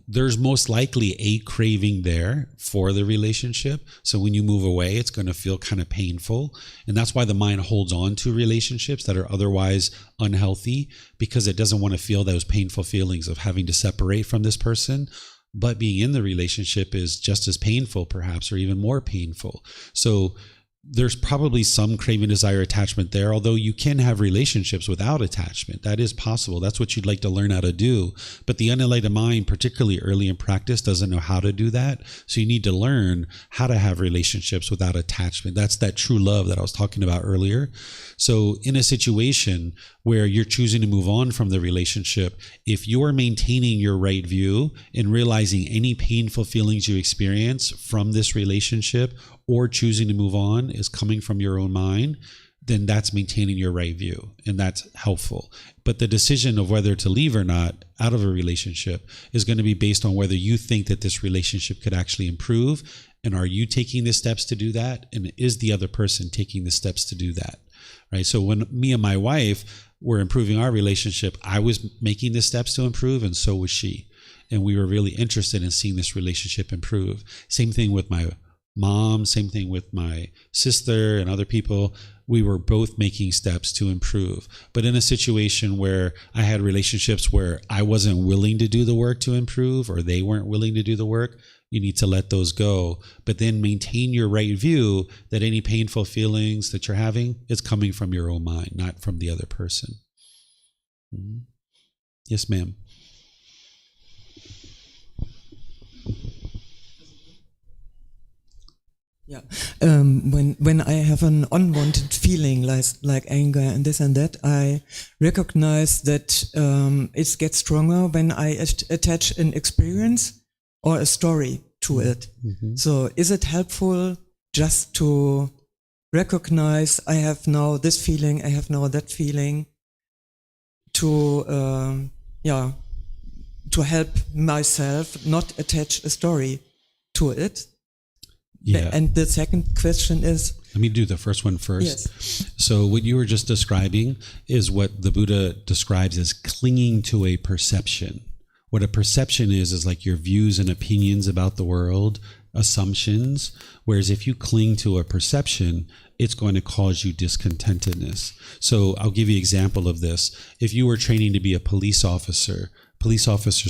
There's most likely a craving there for the relationship. So when you move away, it's going to feel kind of painful. And that's why the mind holds on to relationships that are otherwise unhealthy, because it doesn't want to feel those painful feelings of having to separate from this person. But being in the relationship is just as painful, perhaps, or even more painful. So there's probably some craving, desire, attachment there, although you can have relationships without attachment. That is possible. That's what you'd like to learn how to do. But the unenlightened mind, particularly early in practice, doesn't know how to do that. So you need to learn how to have relationships without attachment. That's that true love that I was talking about earlier. So in a situation where you're choosing to move on from the relationship, if you're maintaining your right view and realizing any painful feelings you experience from this relationship or choosing to move on is coming from your own mind, then that's maintaining your right view, and that's helpful. But the decision of whether to leave or not out of a relationship is going to be based on whether you think that this relationship could actually improve, and are you taking the steps to do that, and is the other person taking the steps to do that, right? So when me and my wife were improving our relationship, I was making the steps to improve, and so was she. And we were really interested in seeing this relationship improve. Same thing with my mom, same thing with my sister and other people. We were both making steps to improve. But in a situation where I had relationships where I wasn't willing to do the work to improve, or they weren't willing to do the work, you need to let those go. But then maintain your right view that any painful feelings that you're having is coming from your own mind, not from the other person. Mm-hmm. Yes, ma'am. Yeah, when I have an unwanted feeling like anger and this and that, I recognize that it gets stronger when I attach an experience or a story to it. Mm-hmm. So is it helpful just to recognize I have now this feeling, I have now that feeling, to help myself not attach a story to it? Yeah. And the second question is... Let me do the first one first. Yes. So what you were just describing is what the Buddha describes as clinging to a perception. What a perception is like your views and opinions about the world, assumptions. Whereas if you cling to a perception, it's going to cause you discontentedness. So I'll give you an example of this. If you were training to be a police officers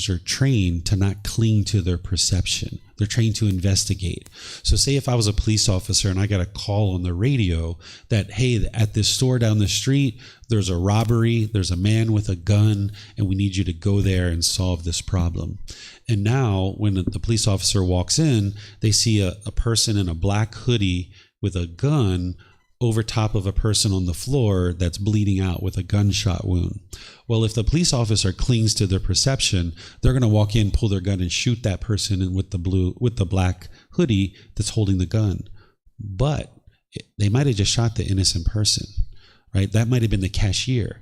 are trained to not cling to their perception. They're trained to investigate. So say if I was a police officer and I got a call on the radio that, hey, at this store down the street, there's a robbery, there's a man with a gun, and we need you to go there and solve this problem. And now when the police officer walks in, they see a person in a black hoodie with a gun over top of a person on the floor that's bleeding out with a gunshot wound. Well, if the police officer clings to their perception, they're going to walk in, pull their gun, and shoot that person with the black hoodie that's holding the gun. But they might have just shot the innocent person, right? That might have been the cashier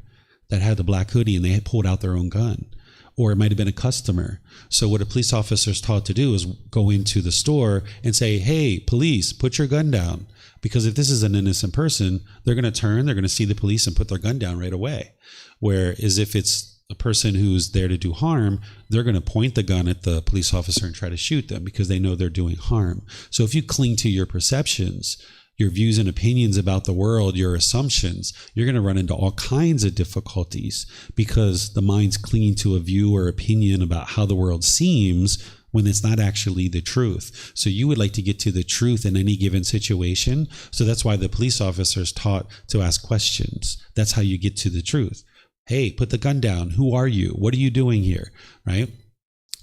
that had the black hoodie and they had pulled out their own gun. or it might have been a customer. So what a police officer is taught to do is go into the store and say, hey, police, put your gun down. Because if this is an innocent person, they're going to turn, they're going to see the police and put their gun down right away. Whereas if it's a person who's there to do harm, they're going to point the gun at the police officer and try to shoot them because they know they're doing harm. So if you cling to your perceptions, your views and opinions about the world, your assumptions, you're going to run into all kinds of difficulties because the mind's clinging to a view or opinion about how the world seems when it's not actually the truth. So you would like to get to the truth in any given situation. So that's why the police officer is taught to ask questions. That's how you get to the truth. Hey, put the gun down. Who are you? What are you doing here? Right?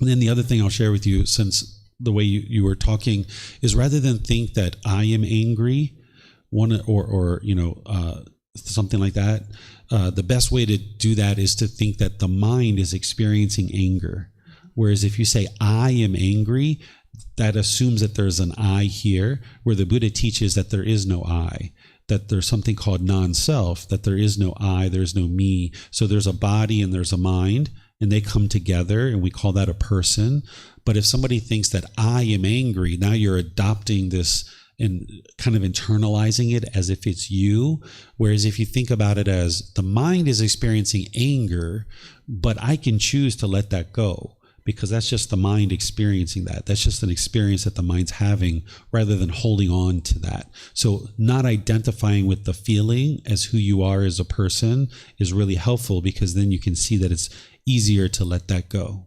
And then the other thing I'll share with you, since the way you were talking, is rather than think that I am angry, something like that, the best way to do that is to think that the mind is experiencing anger. Whereas if you say I am angry, that assumes that there's an I here, where the Buddha teaches that there is no I, that there's something called non-self, that there is no I, there's no me. So there's a body and there's a mind, and they come together, and we call that a person. But if somebody thinks that I am angry, now you're adopting this and kind of internalizing it as if it's you. Whereas if you think about it as the mind is experiencing anger, but I can choose to let that go, because that's just the mind experiencing that. That's just an experience that the mind's having rather than holding on to that. So not identifying with the feeling as who you are as a person is really helpful, because then you can see that it's easier to let that go.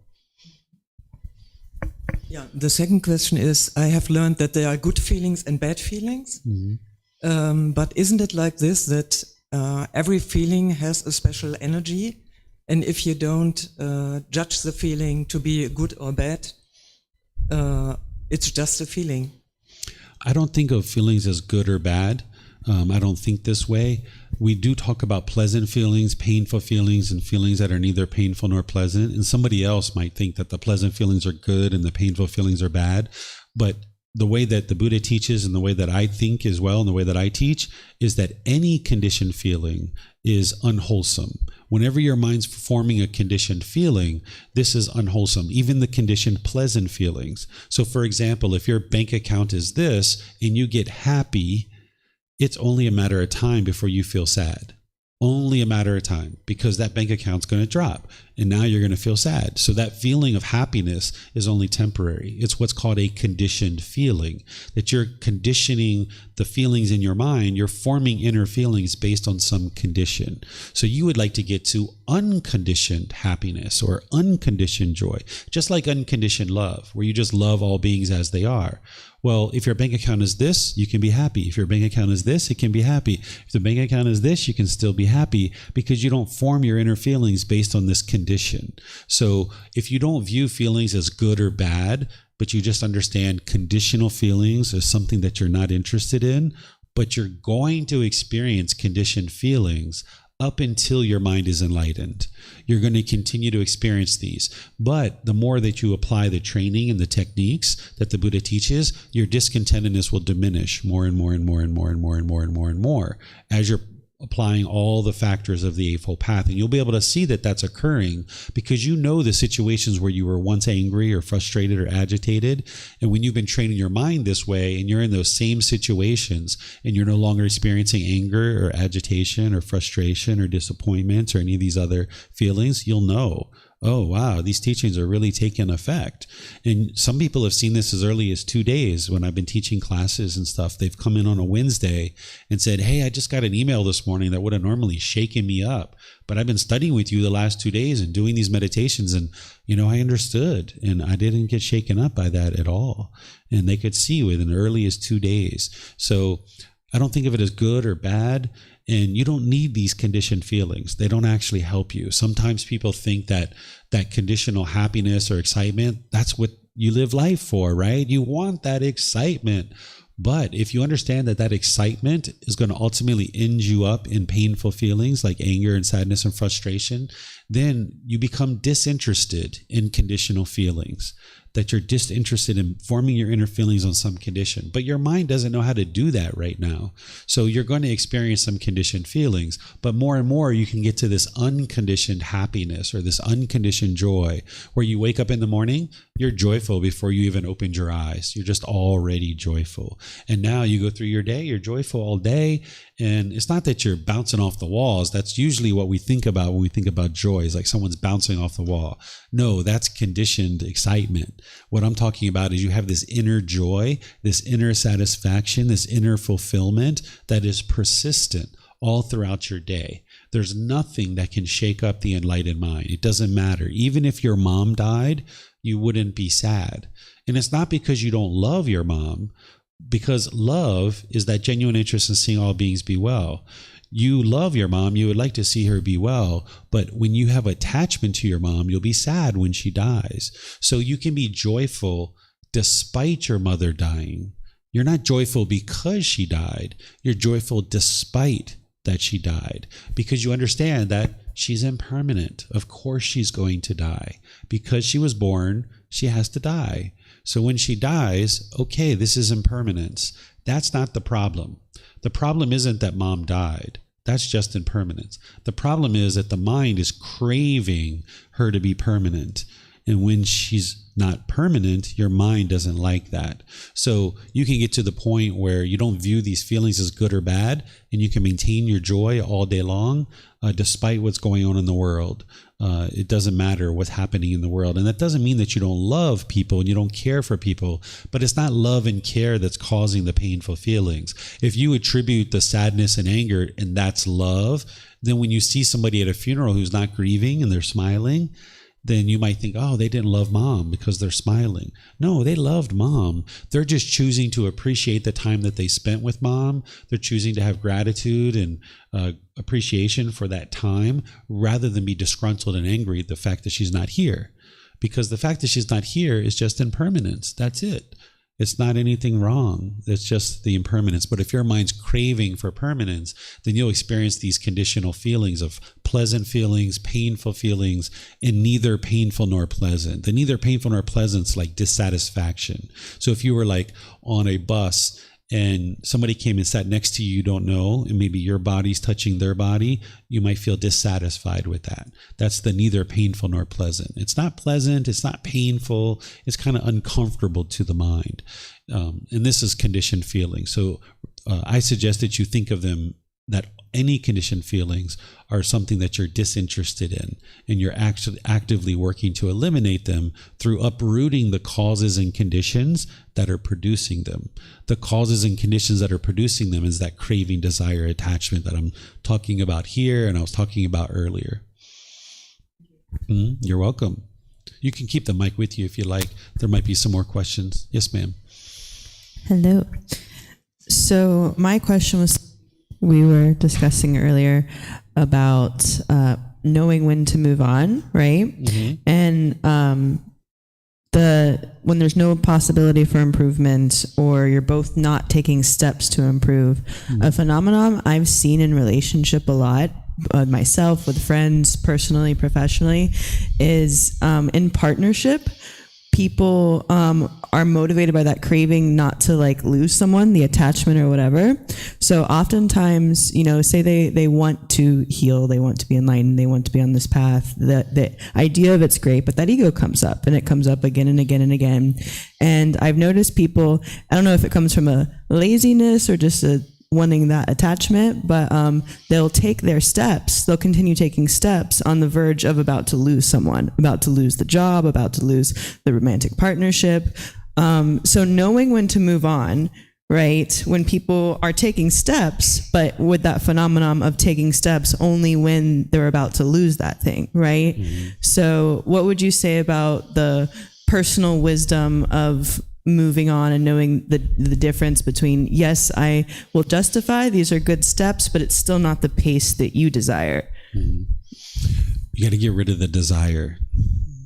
Yeah, the second question is, I have learned that there are good feelings and bad feelings. Mm-hmm. But isn't it like this, that every feeling has a special energy? And if you don't judge the feeling to be good or bad, it's just a feeling. I don't think of feelings as good or bad. I don't think this way. We do talk about pleasant feelings, painful feelings, and feelings that are neither painful nor pleasant. And somebody else might think that the pleasant feelings are good and the painful feelings are bad. But the way that the Buddha teaches, and the way that I think as well, and the way that I teach, is that any conditioned feeling is unwholesome. Whenever your mind's forming a conditioned feeling, this is unwholesome, even the conditioned pleasant feelings. So for example, if your bank account is this and you get happy, it's only a matter of time before you feel sad. Only a matter of time, because that bank account's going to drop and now you're going to feel sad. So that feeling of happiness is only temporary. It's what's called a conditioned feeling, that you're conditioning the feelings in your mind. You're forming inner feelings based on some condition. So you would like to get to unconditioned happiness or unconditioned joy, just like unconditioned love, where you just love all beings as they are. Well, if your bank account is this, you can be happy. If your bank account is this, it can be happy. If the bank account is this, you can still be happy, because you don't form your inner feelings based on this condition. So if you don't view feelings as good or bad, but you just understand conditional feelings as something that you're not interested in, but you're going to experience conditioned feelings up until your mind is enlightened. You're going to continue to experience these. But the more that you apply the training and the techniques that the Buddha teaches, your discontentedness will diminish more and more and more and more and more and more and more and more as you're applying all the factors of the Eightfold Path. And you'll be able to see that that's occurring because you know the situations where you were once angry or frustrated or agitated. And when you've been training your mind this way and you're in those same situations and you're no longer experiencing anger or agitation or frustration or disappointment or any of these other feelings, you'll know, oh, wow, these teachings are really taking effect. And some people have seen this as early as 2 days when I've been teaching classes and stuff. They've come in on a Wednesday and said, hey, I just got an email this morning that would have normally shaken me up, but I've been studying with you the last 2 days and doing these meditations, and, I understood, and I didn't get shaken up by that at all. And they could see within early as 2 days. So I don't think of it as good or bad. And you don't need these conditioned feelings. They don't actually help you. Sometimes people think that conditional happiness or excitement, that's what you live life for, right? You want that excitement. But if you understand that excitement is going to ultimately end you up in painful feelings like anger and sadness and frustration, then you become disinterested in conditional feelings. that you're disinterested in forming your inner feelings on some condition, but your mind doesn't know how to do that right now. So you're going to experience some conditioned feelings, but more and more you can get to this unconditioned happiness or this unconditioned joy where you wake up in the morning, you're joyful before you even opened your eyes. You're just already joyful. And now you go through your day, you're joyful all day. And it's not that you're bouncing off the walls. That's usually what we think about when we think about joy, is like someone's bouncing off the wall. No, that's conditioned excitement. What I'm talking about is you have this inner joy, this inner satisfaction, this inner fulfillment that is persistent all throughout your day. There's nothing that can shake up the enlightened mind. It doesn't matter. Even if your mom died, you wouldn't be sad. And it's not because you don't love your mom, because love is that genuine interest in seeing all beings be well. You love your mom, you would like to see her be well, but when you have attachment to your mom, you'll be sad when she dies. So you can be joyful despite your mother dying. You're not joyful because she died. You're joyful despite that she died, because you understand that she's impermanent. Of course she's going to die. Because she was born, she has to die. So when she dies, okay, this is impermanence. That's not the problem. The problem isn't that mom died. That's just impermanence. The problem is that the mind is craving her to be permanent. And when she's not permanent, your mind doesn't like that. So you can get to the point where you don't view these feelings as good or bad, and you can maintain your joy all day long, despite what's going on in the world. It doesn't matter what's happening in the world. And that doesn't mean that you don't love people and you don't care for people, but it's not love and care that's causing the painful feelings. If you attribute the sadness and anger and that's love, then when you see somebody at a funeral who's not grieving and they're smiling, then you might think, oh, they didn't love mom because they're smiling. No, they loved mom. They're just choosing to appreciate the time that they spent with mom. They're choosing to have gratitude and appreciation for that time rather than be disgruntled and angry at the fact that she's not here. Because the fact that she's not here is just impermanence. That's it. It's not anything wrong. It's just the impermanence. But if your mind's craving for permanence, then you'll experience these conditional feelings of pleasant feelings, painful feelings, and neither painful nor pleasant. The neither painful nor pleasant's like dissatisfaction. So if you were like on a bus and somebody came and sat next to you don't know, and maybe your body's touching their body, you might feel dissatisfied with that. That's the neither painful nor pleasant. It's not pleasant, it's not painful, it's kind of uncomfortable to the mind. And this is conditioned feelings. So I suggest that you think of them, that any conditioned feelings are something that you're disinterested in, and you're actually actively working to eliminate them through uprooting the causes and conditions that are producing them. The causes and conditions that are producing them is that craving, desire, attachment that I'm talking about here and I was talking about earlier. You're welcome. You can keep the mic with you if you like. There might be some more questions. Yes, ma'am. Hello. So my question was, we were discussing earlier about knowing when to move on, right? Mm-hmm. And when there's no possibility for improvement, or you're both not taking steps to improve, mm-hmm. a phenomenon I've seen in relationship a lot, myself, with friends, personally, professionally, is in partnership, people are motivated by that craving not to like lose someone, the attachment or whatever. So oftentimes, say they want to heal, they want to be enlightened, they want to be on this path. The idea of it's great, but that ego comes up, and it comes up again and again and again. And I've noticed people, I don't know if it comes from a laziness or just a wanting that attachment, but they'll take their steps, they'll continue taking steps on the verge of about to lose someone, about to lose the job, about to lose the romantic partnership. So knowing when to move on, right? When people are taking steps, but with that phenomenon of taking steps only when they're about to lose that thing, right? Mm-hmm. So what would you say about the personal wisdom of moving on and knowing the difference between, yes, I will justify, these are good steps, but it's still not the pace that you desire? Mm-hmm. You got to get rid of the desire,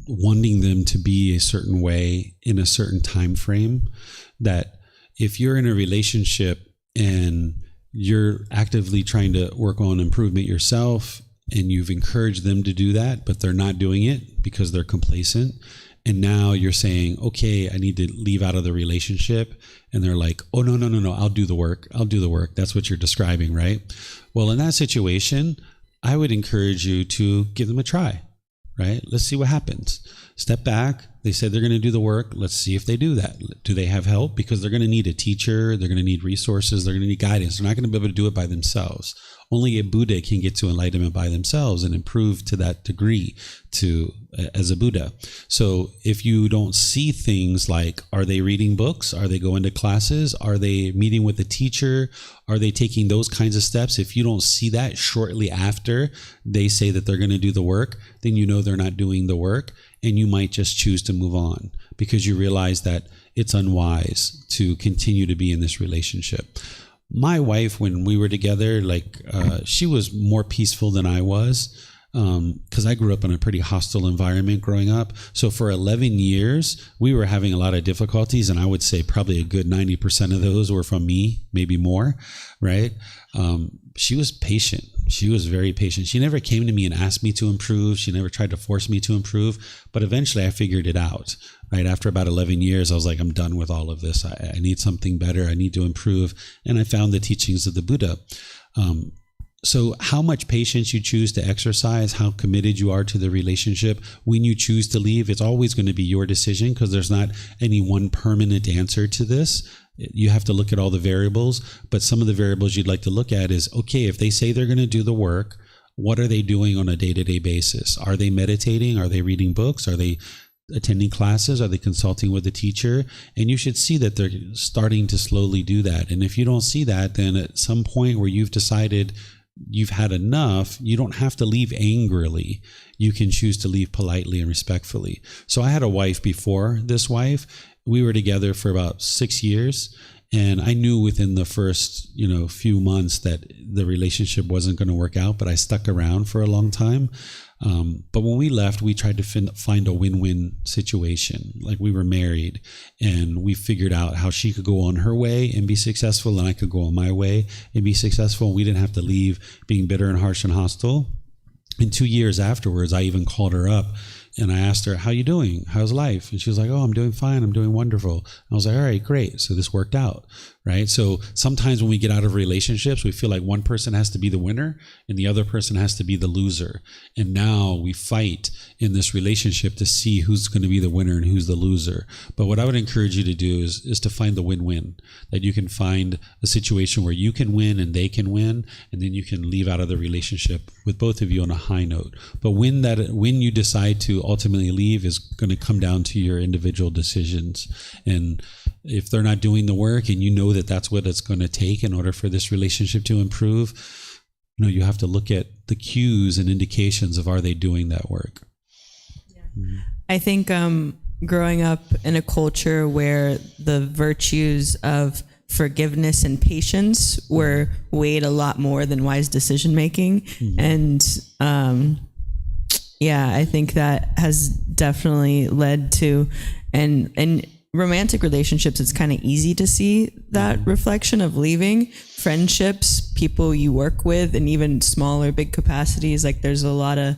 wanting them to be a certain way in a certain time frame. That if you're in a relationship and you're actively trying to work on improvement yourself, and you've encouraged them to do that, but they're not doing it because they're complacent, And now you're saying, okay, I need to leave out of the relationship. And they're like, oh, no, I'll do the work. That's what you're describing, right? Well, in that situation, I would encourage you to give them a try, right? Let's see what happens. Step back. They said they're going to do the work. Let's see if they do that. Do they have help? Because they're going to need a teacher. They're going to need resources. They're going to need guidance. They're not going to be able to do it by themselves. Only a Buddha can get to enlightenment by themselves and improve to that degree as a Buddha. So if you don't see things like, are they reading books? Are they going to classes? Are they meeting with a teacher? Are they taking those kinds of steps? If you don't see that shortly after they say that they're going to do the work, then you know they're not doing the work, and you might just choose to move on because you realize that it's unwise to continue to be in this relationship. My wife, when we were together, she was more peaceful than I was, because I grew up in a pretty hostile environment growing up. So for 11 years, we were having a lot of difficulties, and I would say probably a good 90% of those were from me, maybe more, right? She was patient. She was very patient. She never came to me and asked me to improve. She never tried to force me to improve. But eventually I figured it out, right? After about 11 years, I was like, I'm done with all of this. I need something better. I need to improve. And I found the teachings of the Buddha. So how much patience you choose to exercise, how committed you are to the relationship, when you choose to leave, it's always going to be your decision, because there's not any one permanent answer to this. You have to look at all the variables, but some of the variables you'd like to look at is, okay, if they say they're going to do the work, what are they doing on a day-to-day basis? Are they meditating? Are they reading books? Are they attending classes? Are they consulting with a teacher? And you should see that they're starting to slowly do that. And if you don't see that, then at some point where you've decided you've had enough, you don't have to leave angrily. You can choose to leave politely and respectfully. So I had a wife before this wife. We were together for about 6 years, and I knew within the first, few months that the relationship wasn't going to work out, but I stuck around for a long time. But when we left, we tried to find a win-win situation. Like, we were married, and we figured out how she could go on her way and be successful, and I could go on my way and be successful. We didn't have to leave being bitter and harsh and hostile. And 2 years afterwards, I even called her up and I asked her, how you doing? How's life? And she was like, oh, I'm doing fine. I'm doing wonderful. I was like, all right, great. So this worked out, right? So sometimes when we get out of relationships, we feel like one person has to be the winner and the other person has to be the loser. And now we fight in this relationship to see who's going to be the winner and who's the loser. But what I would encourage you to do is to find the win-win, that you can find a situation where you can win and they can win, and then you can leave out of the relationship with both of you on a high note. But when you decide to ultimately leave is going to come down to your individual decisions. And if they're not doing the work and you know that that's what it's going to take in order for this relationship to improve, you have to look at the cues and indications of, are they doing that work? Yeah. Mm-hmm. I think growing up in a culture where the virtues of forgiveness and patience were weighed a lot more than wise decision making. Mm-hmm. And I think that has definitely led to, and romantic relationships, it's kind of easy to see that reflection of leaving. Friendships, people you work with, and even small or big capacities, like there's a lot of,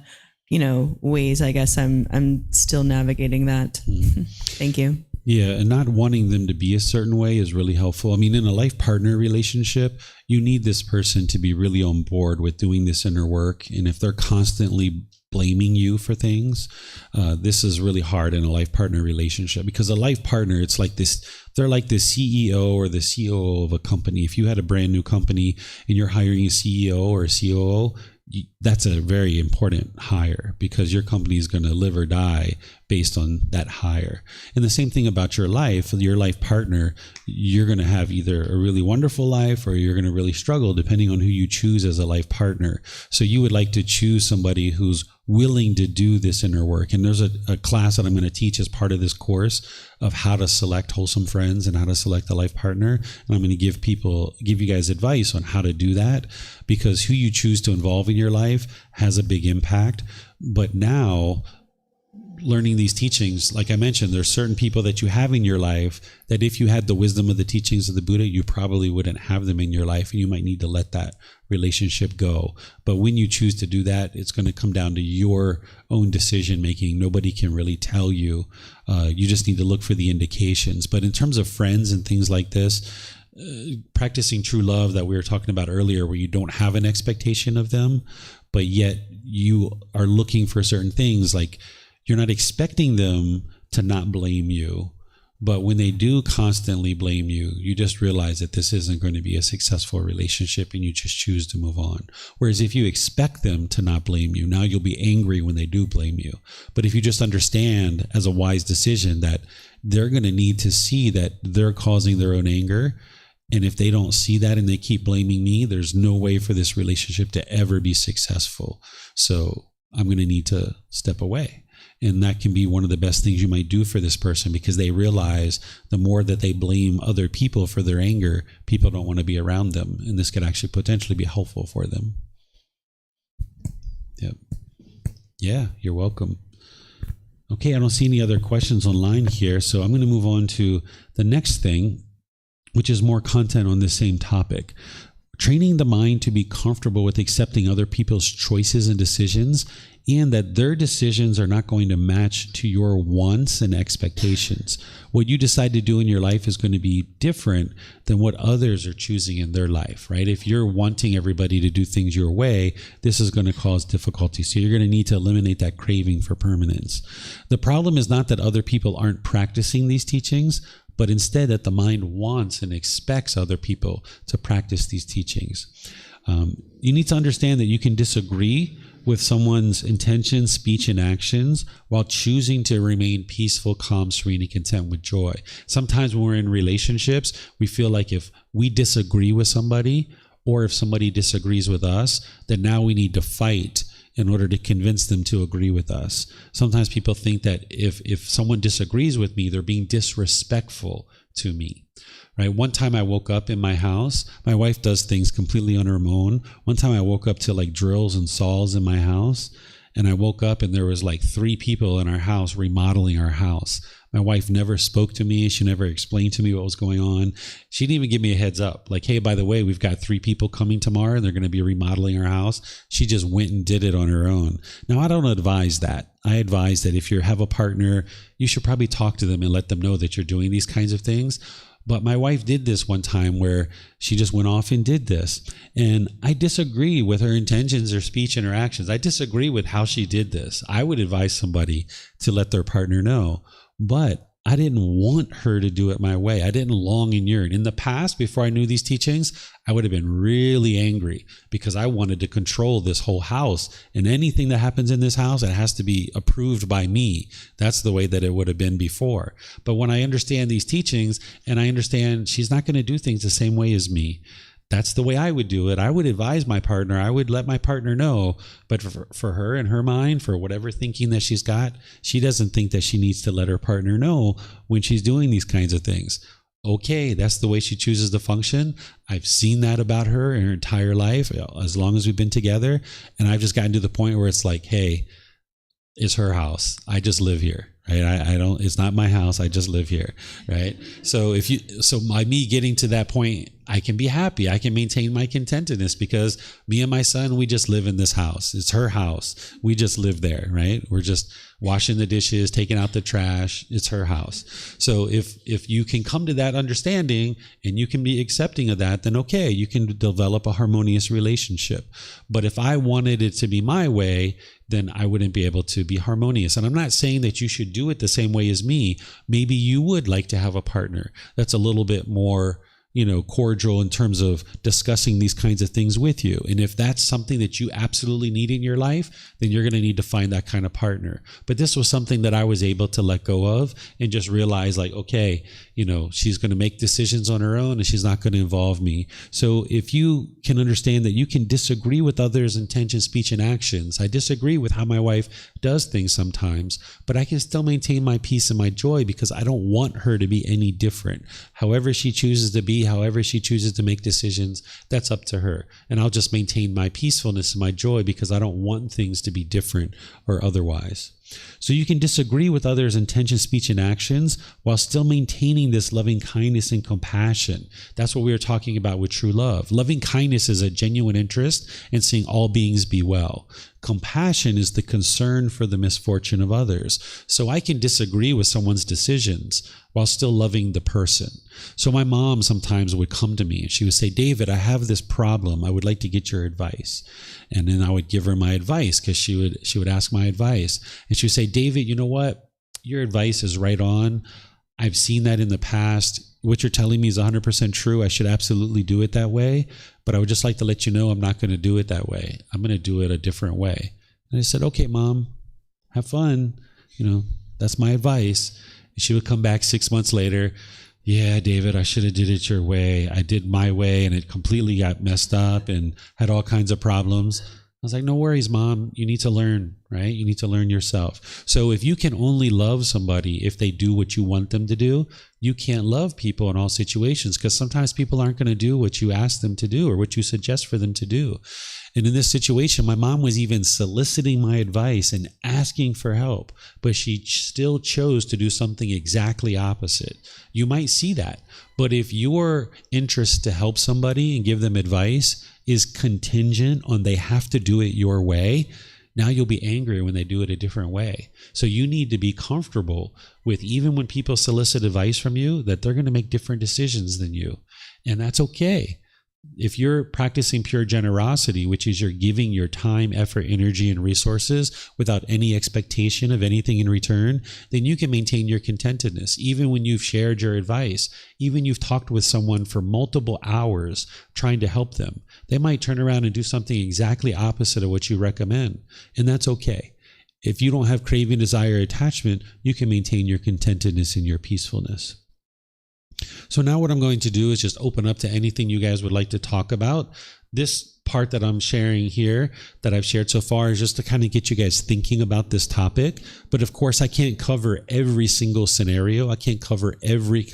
ways, I guess I'm still navigating that. Mm. Thank you. Yeah, and not wanting them to be a certain way is really helpful. I mean, in a life partner relationship, you need this person to be really on board with doing this inner work. And if they're constantly blaming you for things, this is really hard in a life partner relationship, because a life partner, it's like this, they're like the CEO or the COO of a company. If you had a brand new company and you're hiring a CEO or a COO, that's a very important hire, because your company is going to live or die based on that hire. And the same thing about your life partner, you're going to have either a really wonderful life or you're going to really struggle, depending on who you choose as a life partner. So you would like to choose somebody who's willing to do this inner work. And there's a class that I'm going to teach as part of this course of how to select wholesome friends and how to select a life partner. And I'm going to give you guys advice on how to do that, because who you choose to involve in your life has a big impact. But now learning these teachings, like I mentioned, there's certain people that you have in your life that if you had the wisdom of the teachings of the Buddha, you probably wouldn't have them in your life, and you might need to let that relationship go. But when you choose to do that, it's going to come down to your own decision making. Nobody can really tell you. You just need to look for the indications. But in terms of friends and things like this, practicing true love that we were talking about earlier, where you don't have an expectation of them, but yet you are looking for certain things, like you're not expecting them to not blame you, but when they do constantly blame you, you just realize that this isn't going to be a successful relationship, and you just choose to move on. Whereas if you expect them to not blame you, now you'll be angry when they do blame you. But if you just understand as a wise decision that they're going to need to see that they're causing their own anger, and if they don't see that and they keep blaming me, there's no way for this relationship to ever be successful. So I'm going to need to step away. And that can be one of the best things you might do for this person, because they realize the more that they blame other people for their anger, people don't want to be around them. And this could actually potentially be helpful for them. Yep. Yeah, you're welcome. Okay, I don't see any other questions online here. So I'm going to move on to the next thing, which is more content on this same topic. Training the mind to be comfortable with accepting other people's choices and decisions, and that their decisions are not going to match to your wants and expectations. What you decide to do in your life is going to be different than what others are choosing in their life, right? If you're wanting everybody to do things your way, this is going to cause difficulty. So you're going to need to eliminate that craving for permanence. The problem is not that other people aren't practicing these teachings, but instead that the mind wants and expects other people to practice these teachings. You need to understand that you can disagree with someone's intentions, speech, and actions while choosing to remain peaceful, calm, serene, and content with joy. Sometimes when we're in relationships, we feel like if we disagree with somebody, or if somebody disagrees with us, then now we need to fight in order to convince them to agree with us. Sometimes people think that if someone disagrees with me, they're being disrespectful to me. Right? One time I woke up in my house. My wife does things completely on her own. One time I woke up to like drills and saws in my house, and I woke up and there was like 3 people in our house remodeling our house. My wife never spoke to me. She never explained to me what was going on. She didn't even give me a heads up. Like, hey, by the way, we've got 3 people coming tomorrow and they're going to be remodeling our house. She just went and did it on her own. Now, I don't advise that. I advise that if you have a partner, you should probably talk to them and let them know that you're doing these kinds of things. But my wife did this one time where she just went off and did this. And I disagree with her intentions, her speech, and her actions. I disagree with how she did this. I would advise somebody to let their partner know. But I didn't want her to do it my way. I didn't long and yearn. In the past, before I knew these teachings, I would have been really angry because I wanted to control this whole house. And anything that happens in this house, it has to be approved by me. That's the way that it would have been before. But when I understand these teachings and I understand she's not going to do things the same way as me, that's the way I would do it. I would advise my partner. I would let my partner know. But for her, in her mind, for whatever thinking that she's got, she doesn't think that she needs to let her partner know when she's doing these kinds of things. Okay, that's the way she chooses to function. I've seen that about her in her entire life, as long as we've been together. And I've just gotten to the point where it's like, hey, it's her house. I just live here. Right? I don't, it's not my house. I just live here. Right. So by me getting to that point, I can be happy. I can maintain my contentedness because me and my son, we just live in this house. It's her house. We just live there. Right. We're just washing the dishes, taking out the trash. It's her house. So if you can come to that understanding and you can be accepting of that, then okay, you can develop a harmonious relationship. But if I wanted it to be my way, then I wouldn't be able to be harmonious. And I'm not saying that you should do it the same way as me. Maybe you would like to have a partner that's a little bit more, cordial in terms of discussing these kinds of things with you. And if that's something that you absolutely need in your life, then you're going to need to find that kind of partner. But this was something that I was able to let go of and just realize like, okay, she's going to make decisions on her own and she's not going to involve me. So if you can understand that you can disagree with others' intentions, speech, and actions. I disagree with how my wife does things sometimes, but I can still maintain my peace and my joy because I don't want her to be any different. However she chooses to be, however she chooses to make decisions, that's up to her. And I'll just maintain my peacefulness and my joy because I don't want things to be different or otherwise. So you can disagree with others' intention, speech, and actions while still maintaining this loving kindness and compassion. That's what we were talking about with true love. Loving kindness is a genuine interest in seeing all beings be well. Compassion is the concern for the misfortune of others. So I can disagree with someone's decisions while still loving the person. So my mom sometimes would come to me and she would say, David, I have this problem. I would like to get your advice. And then I would give her my advice because she would ask my advice. And she would say, David, you know what? Your advice is right on. I've seen that in the past. What you're telling me is 100% true. I should absolutely do it that way. But I would just like to let you know I'm not going to do it that way. I'm going to do it a different way. And I said, okay, Mom, have fun. That's my advice. And she would come back 6 months later. Yeah, David, I should have did it your way. I did my way and it completely got messed up and had all kinds of problems. I was like, no worries, Mom. You need to learn, right? You need to learn yourself. So if you can only love somebody if they do what you want them to do, you can't love people in all situations because sometimes people aren't going to do what you ask them to do or what you suggest for them to do. And in this situation, my mom was even soliciting my advice and asking for help, but she still chose to do something exactly opposite. You might see that, but if your interest to help somebody and give them advice is contingent on they have to do it your way, now you'll be angry when they do it a different way. So you need to be comfortable with, even when people solicit advice from you, that they're going to make different decisions than you. And that's okay. If you're practicing pure generosity, which is you're giving your time, effort, energy, and resources without any expectation of anything in return, then you can maintain your contentedness. Even when you've shared your advice, even you've talked with someone for multiple hours trying to help them, they might turn around and do something exactly opposite of what you recommend. And that's okay. If you don't have craving, desire, attachment, you can maintain your contentedness and your peacefulness. So now what I'm going to do is just open up to anything you guys would like to talk about. This part that I'm sharing here, that I've shared so far, is just to kind of get you guys thinking about this topic. But of course, I can't cover every single scenario. I can't cover every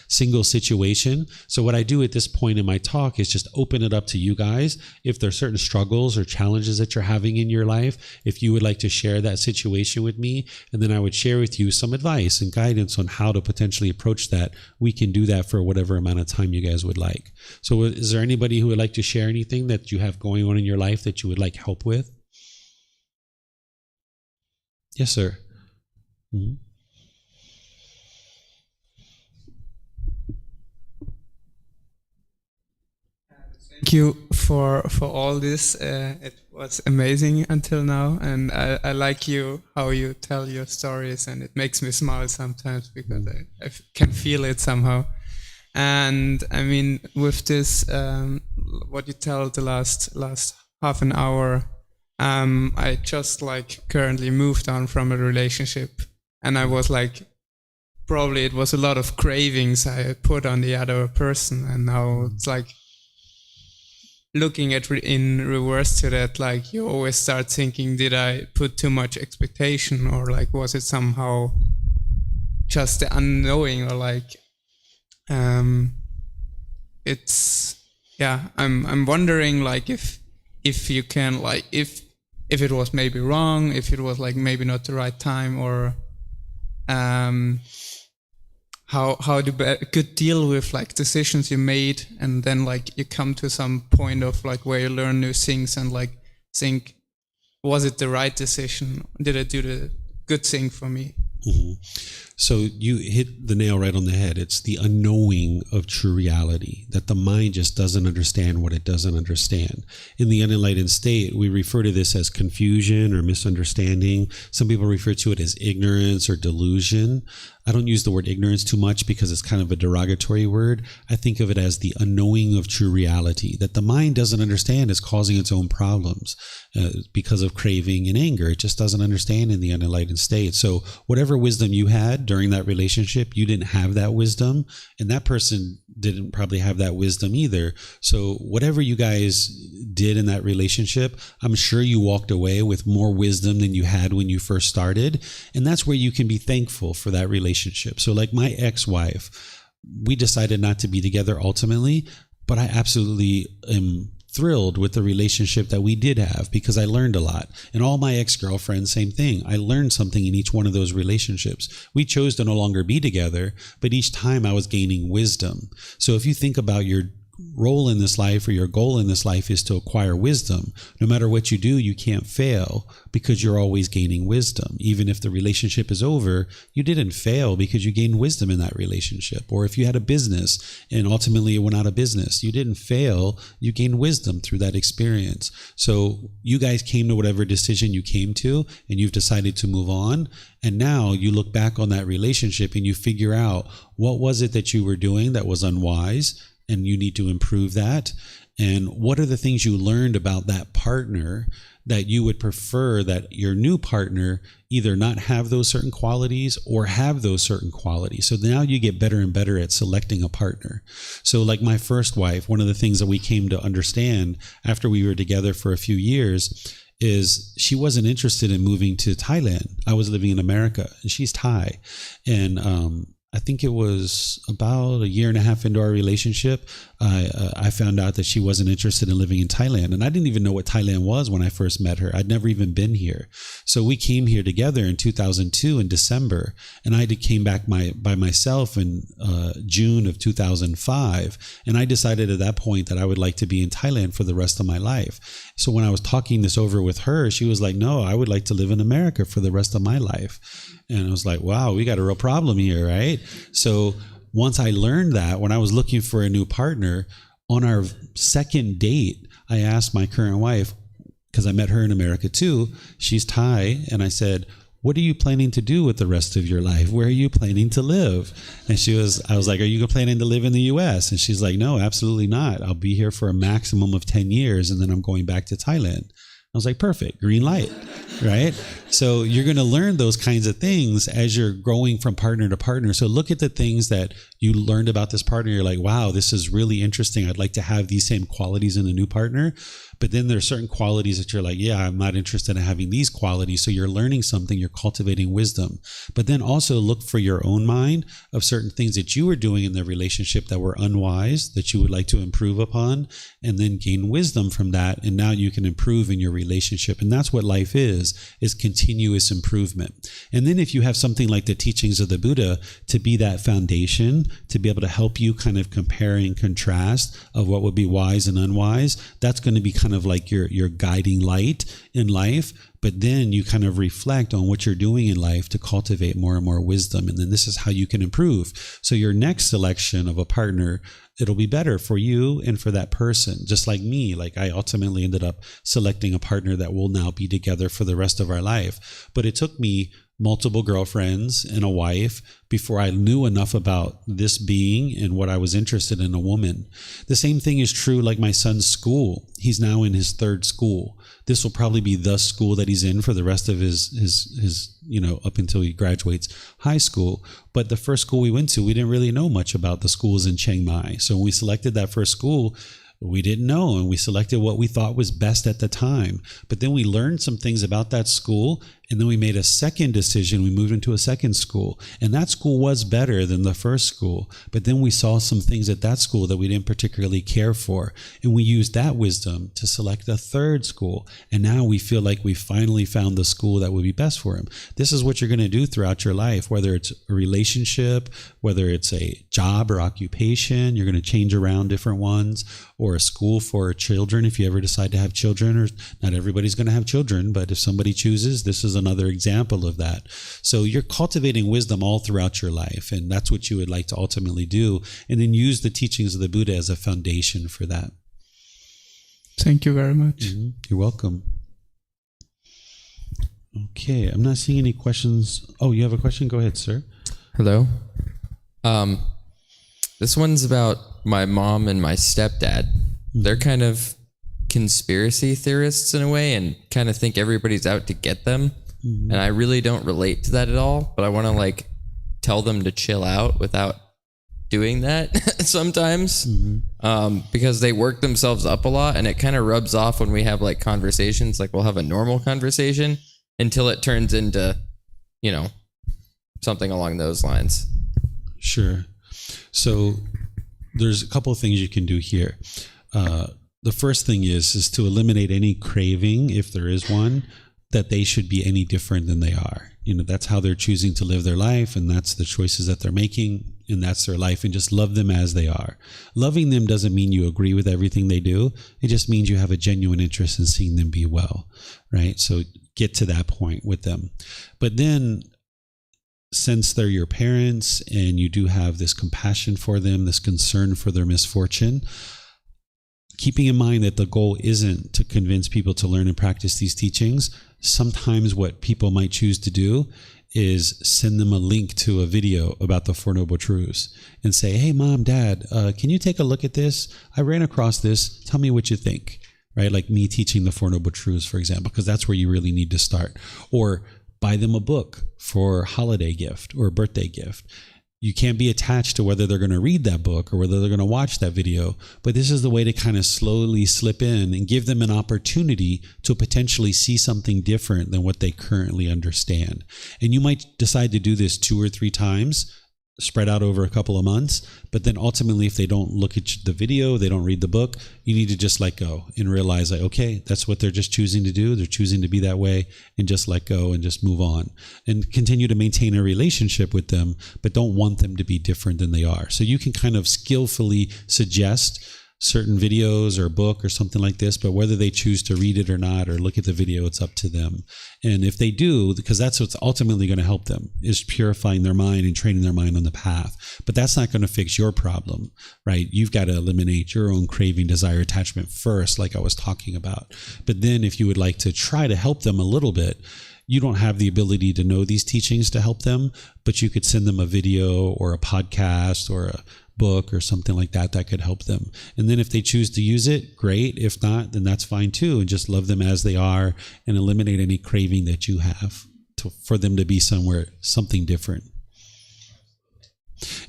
single situation. So what I do at this point in my talk is just open it up to you guys. If there's certain struggles or challenges that you're having in your life, if you would like to share that situation with me, and then I would share with you some advice and guidance on how to potentially approach that, we can do that for whatever amount of time you guys would like. So is there anybody who would like to share anything that you have going on in your life that you would like help with? Yes, sir. Mm-hmm. Thank you for all this. It was amazing until now, and I like how you tell your stories, and it makes me smile sometimes because I can feel it somehow. And I mean, with this, what you tell the last half an hour, I just currently moved on from a relationship, and I was probably it was a lot of cravings I put on the other person, and now it's looking at in reverse to that, you always start thinking, did I put too much expectation, or was it somehow just the unknowing, or I'm wondering if you can if it was maybe wrong, if it was maybe not the right time, or how to could deal with decisions you made, and then you come to some point of where you learn new things and think, was it the right decision? Did I do the good thing for me? Mm-hmm. So you hit the nail right on the head. It's the unknowing of true reality, that the mind just doesn't understand what it doesn't understand. In the unenlightened state, we refer to this as confusion or misunderstanding. Some people refer to it as ignorance or delusion. I don't use the word ignorance too much because it's kind of a derogatory word. I think of it as the unknowing of true reality, that the mind doesn't understand is causing its own problems because of craving and anger. It just doesn't understand in the unenlightened state. So whatever wisdom you had during that relationship, you didn't have that wisdom, and that person didn't probably have that wisdom either. So whatever you guys did in that relationship, I'm sure you walked away with more wisdom than you had when you first started. And that's where you can be thankful for that relationship. So my ex-wife, we decided not to be together ultimately, but I absolutely am thrilled with the relationship that we did have because I learned a lot. And all my ex-girlfriends, same thing. I learned something in each one of those relationships. We chose to no longer be together, but each time I was gaining wisdom. So if you think about your role in this life or your goal in this life is to acquire wisdom, no matter what you do, you can't fail because you're always gaining wisdom. Even if the relationship is over, you didn't fail because you gained wisdom in that relationship. Or if you had a business and ultimately it went out of business, you didn't fail, you gained wisdom through that experience. So you guys came to whatever decision you came to and you've decided to move on. And now you look back on that relationship and you figure out what was it that you were doing that was unwise, and you need to improve that. And what are the things you learned about that partner that you would prefer that your new partner either not have those certain qualities or have those certain qualities? So now you get better and better at selecting a partner. So like my first wife, one of the things that we came to understand after we were together for a few years is she wasn't interested in moving to Thailand. I was living in America and she's Thai. And I think it was about a year and a half into our relationship, I found out that she wasn't interested in living in Thailand. And I didn't even know what Thailand was when I first met her. I'd never even been here. So we came here together in 2002 in December. And I came back by myself in June of 2005. And I decided at that point that I would like to be in Thailand for the rest of my life. So when I was talking this over with her, she was like, no, I would like to live in America for the rest of my life. And I was like, wow, we got a real problem here, right? So once I learned that, when I was looking for a new partner, on our second date, I asked my current wife, because I met her in America too, she's Thai, and I said, what are you planning to do with the rest of your life? Where are you planning to live? And I was like, are you planning to live in the US? And she's like, no, absolutely not. I'll be here for a maximum of 10 years, and then I'm going back to Thailand. I was like, perfect, green light, right? So you're going to learn those kinds of things as you're growing from partner to partner. So look at the things that you learned about this partner. You're like, wow, this is really interesting. I'd like to have these same qualities in a new partner. But then there are certain qualities that you're like, yeah, I'm not interested in having these qualities. So you're learning something, you're cultivating wisdom. But then also look for your own mind of certain things that you were doing in the relationship that were unwise, that you would like to improve upon, and then gain wisdom from that. And now you can improve in your relationship. And that's what life is continuous improvement. And then if you have something like the teachings of the Buddha to be that foundation, to be able to help you kind of compare and contrast of what would be wise and unwise, that's going to be kind of like your guiding light in life. But then you kind of reflect on what you're doing in life to cultivate more and more wisdom. And then this is how you can improve. So your next selection of a partner, it'll be better for you and for that person. Just like me, like I ultimately ended up selecting a partner that will now be together for the rest of our life. But it took me multiple girlfriends and a wife before I knew enough about this being and what I was interested in a woman. The same thing is true like my son's school. He's now in his third school. This will probably be the school that he's in for the rest of his up until he graduates high school. But the first school we went to, we didn't really know much about the schools in Chiang Mai. So when we selected that first school, we didn't know, and we selected what we thought was best at the time. But then we learned some things about that school, and then we made a second decision. We moved into a second school, and that school was better than the first school. But then we saw some things at that school that we didn't particularly care for, and we used that wisdom to select a third school. And now we feel like we finally found the school that would be best for him. This is what you're going to do throughout your life, whether it's a relationship, whether it's a job or occupation. You're going to change around different ones, or a school for children if you ever decide to have children. Or not everybody's going to have children, but if somebody chooses, this is another example of that. So you're cultivating wisdom all throughout your life, and that's what you would like to ultimately do, and then use the teachings of the Buddha as a foundation for that. Thank you very much. Mm-hmm. You're welcome. Okay, I'm not seeing any questions. Oh, you have a question? Go ahead, sir. Hello. This one's about my mom and my stepdad. They're kind of conspiracy theorists in a way and kind of think everybody's out to get them. And I really don't relate to that at all, but I want to tell them to chill out without doing that sometimes, because they work themselves up a lot, and it kind of rubs off when we have conversations. We'll have a normal conversation until it turns into, something along those lines. Sure. So there's a couple of things you can do here. the first thing is to eliminate any craving, if there is one, that they should be any different than they are. You know, that's how they're choosing to live their life, and that's the choices that they're making, and that's their life, and just love them as they are. Loving them doesn't mean you agree with everything they do. It just means you have a genuine interest in seeing them be well, right? So get to that point with them. But then, since they're your parents and you do have this compassion for them, this concern for their misfortune, keeping in mind that the goal isn't to convince people to learn and practice these teachings, sometimes what people might choose to do is send them a link to a video about the Four Noble Truths and say, hey, Mom, Dad, can you take a look at this? I ran across this. Tell me what you think, right? Like me teaching the Four Noble Truths, for example, because that's where you really need to start. Or buy them a book for a holiday gift or a birthday gift. You can't be attached to whether they're going to read that book or whether they're going to watch that video. But this is the way to kind of slowly slip in and give them an opportunity to potentially see something different than what they currently understand. And you might decide to do this 2 or 3 times, spread out over a couple of months. But then ultimately, if they don't look at the video, they don't read the book, you need to just let go and realize, like, okay, that's what they're just choosing to do. They're choosing to be that way, and just let go and just move on and continue to maintain a relationship with them, but don't want them to be different than they are. So you can kind of skillfully suggest certain videos or a book or something like this, but whether they choose to read it or not or look at the video, it's up to them. And if they do, because that's what's ultimately going to help them, is purifying their mind and training their mind on the path. But that's not going to fix your problem, right? You've got to eliminate your own craving, desire, attachment first, like I was talking about. But then if you would like to try to help them a little bit, you don't have the ability to know these teachings to help them, but you could send them a video or a podcast or a book or something like that that could help them. And then if they choose to use it, great. If not, then that's fine too. And just love them as they are and eliminate any craving that you have for them to be something different.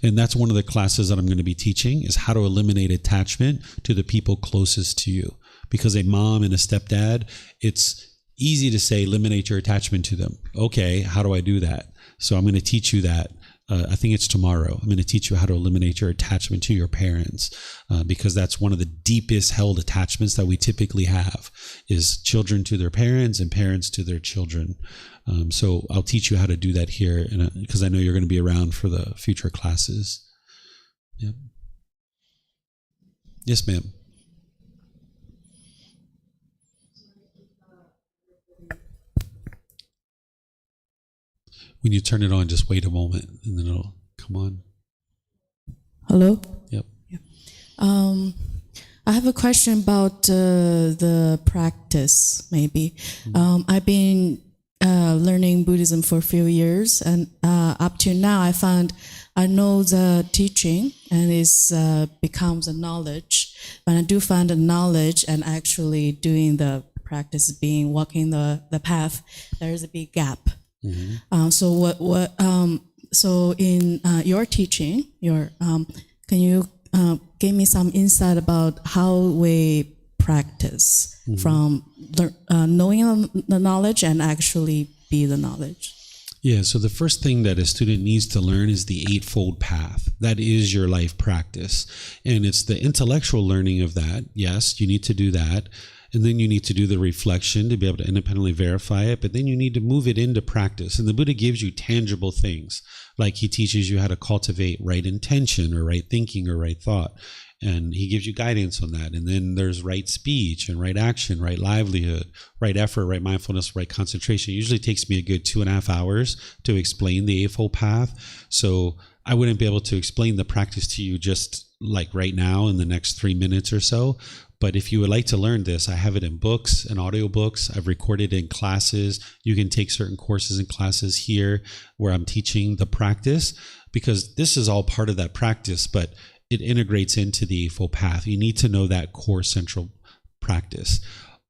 And that's one of the classes that I'm going to be teaching, is how to eliminate attachment to the people closest to you. Because a mom and a stepdad, it's easy to say, eliminate your attachment to them. Okay, how do I do that? So I'm going to teach you that. I think it's tomorrow. I'm going to teach you how to eliminate your attachment to your parents, because that's one of the deepest held attachments that we typically have, is children to their parents and parents to their children. So I'll teach you how to do that here, because I know you're going to be around for the future classes. Yep. Yes, ma'am. When you turn it on, just wait a moment and then it'll come on. Hello? Yep. I have a question about the practice, maybe. I've been learning Buddhism for a few years, and up to now I know the teaching, and it becomes a knowledge. When I do find the knowledge and actually doing the practice, walking the path, there is a big gap. Mm-hmm. So in your teaching, can you give me some insight about how we practice from knowing the knowledge and actually be the knowledge? Yeah, so the first thing that a student needs to learn is the Eightfold Path. That is your life practice. And it's the intellectual learning of that. Yes, you need to do that. And then you need to do the reflection to be able to independently verify it. But then you need to move it into practice. And the Buddha gives you tangible things, like he teaches you how to cultivate right intention or right thinking or right thought. And he gives you guidance on that. And then there's right speech and right action, right livelihood, right effort, right mindfulness, right concentration. It usually takes me a good 2.5 hours to explain the Eightfold Path. So I wouldn't be able to explain the practice to you just like right now in the next 3 minutes or so. But if you would like to learn this, I have it in books and audiobooks. I've recorded in classes. You can take certain courses and classes here where I'm teaching the practice, because this is all part of that practice, but it integrates into the Eightfold Path. You need to know that core central practice.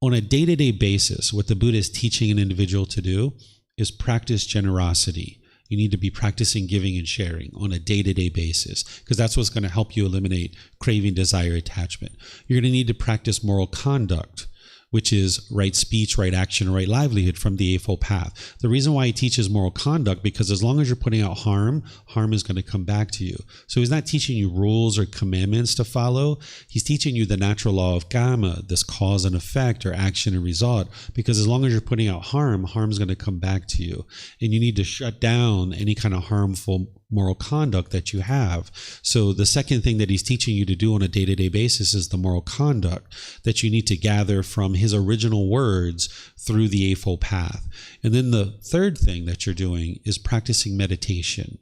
On a day-to-day basis, what the Buddha is teaching an individual to do is practice generosity. You need to be practicing giving and sharing on a day-to-day basis, because that's what's going to help you eliminate craving, desire, attachment. You're going to need to practice moral conduct, which is right speech, right action, right livelihood from the Eightfold Path. The reason why he teaches moral conduct, because as long as you're putting out harm, harm is going to come back to you. So he's not teaching you rules or commandments to follow. He's teaching you the natural law of Gotama, this cause and effect or action and result, because as long as you're putting out harm, harm is going to come back to you. And you need to shut down any kind of harmful moral conduct that you have. So the second thing that he's teaching you to do on a day-to-day basis is the moral conduct that you need to gather from his original words through the Eightfold Path. And then the third thing that you're doing is practicing meditation.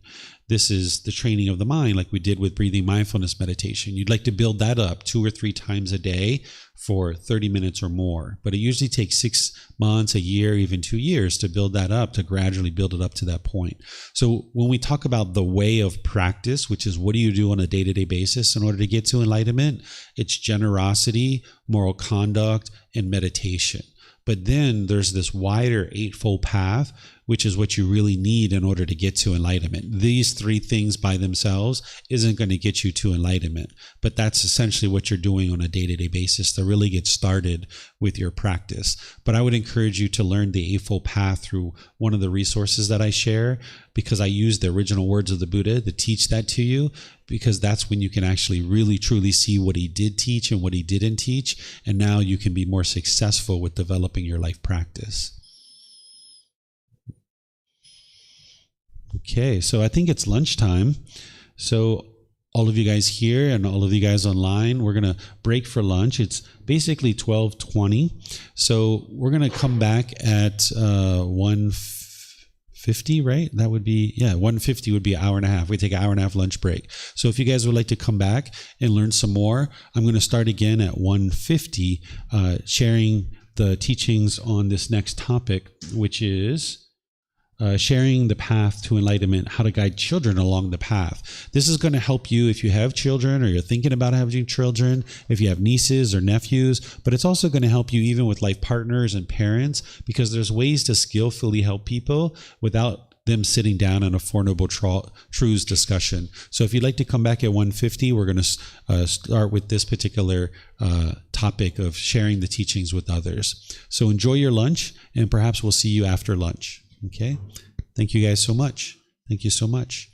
This is the training of the mind, like we did with breathing mindfulness meditation. You'd like to build that up 2 or 3 times a day for 30 minutes or more. But it usually takes 6 months, a year, even 2 years to build that up, to gradually build it up to that point. So when we talk about the way of practice, which is what do you do on a day-to-day basis in order to get to enlightenment, it's generosity, moral conduct, and meditation. But then there's this wider Eightfold Path, which is what you really need in order to get to enlightenment. These 3 things by themselves isn't going to get you to enlightenment, but that's essentially what you're doing on a day-to-day basis to really get started with your practice. But I would encourage you to learn the Eightfold Path through one of the resources that I share, because I use the original words of the Buddha to teach that to you, because that's when you can actually really truly see what he did teach and what he didn't teach, and now you can be more successful with developing your life practice. Okay, so I think it's lunchtime. So all of you guys here and all of you guys online, we're going to break for lunch. It's basically 12:20. So we're going to come back at 1:50, right? That would be, 1:50 would be an hour and a half. We take an hour and a half lunch break. So if you guys would like to come back and learn some more, I'm going to start again at 1:50, sharing the teachings on this next topic, which is sharing the path to enlightenment, how to guide children along the path. This is going to help you if you have children or you're thinking about having children, if you have nieces or nephews, but it's also going to help you even with life partners and parents, because there's ways to skillfully help people without them sitting down in a Four Noble Truths discussion. So if you'd like to come back at 1:50, we're going to start with this particular topic of sharing the teachings with others. So enjoy your lunch, and perhaps we'll see you after lunch. Okay. Thank you guys so much. Thank you so much.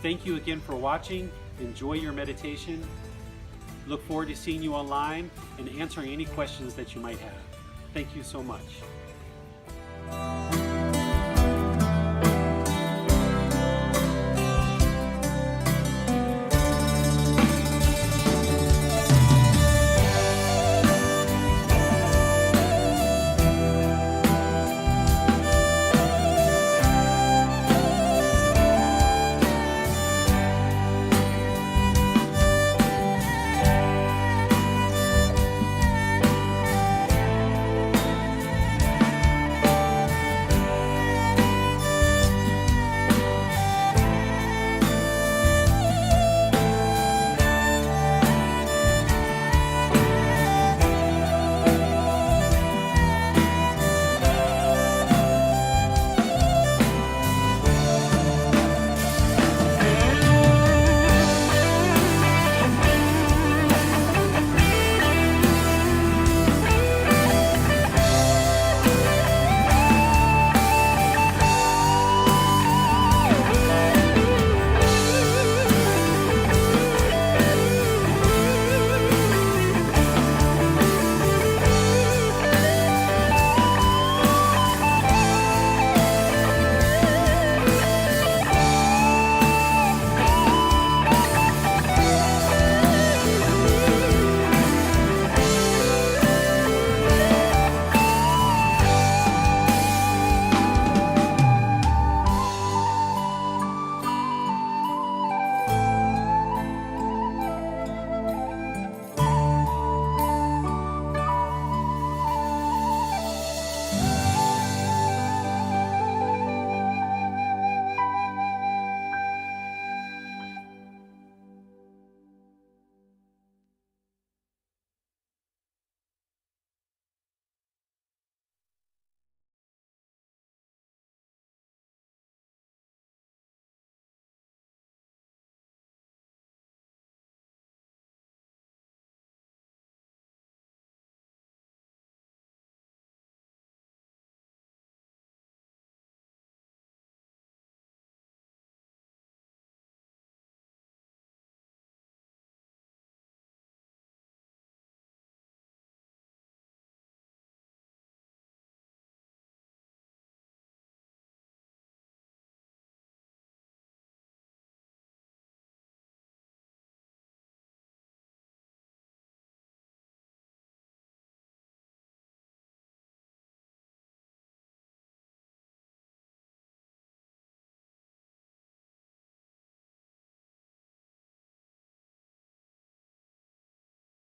Thank you again for watching. Enjoy your meditation. Look forward to seeing you online and answering any questions that you might have. Thank you so much.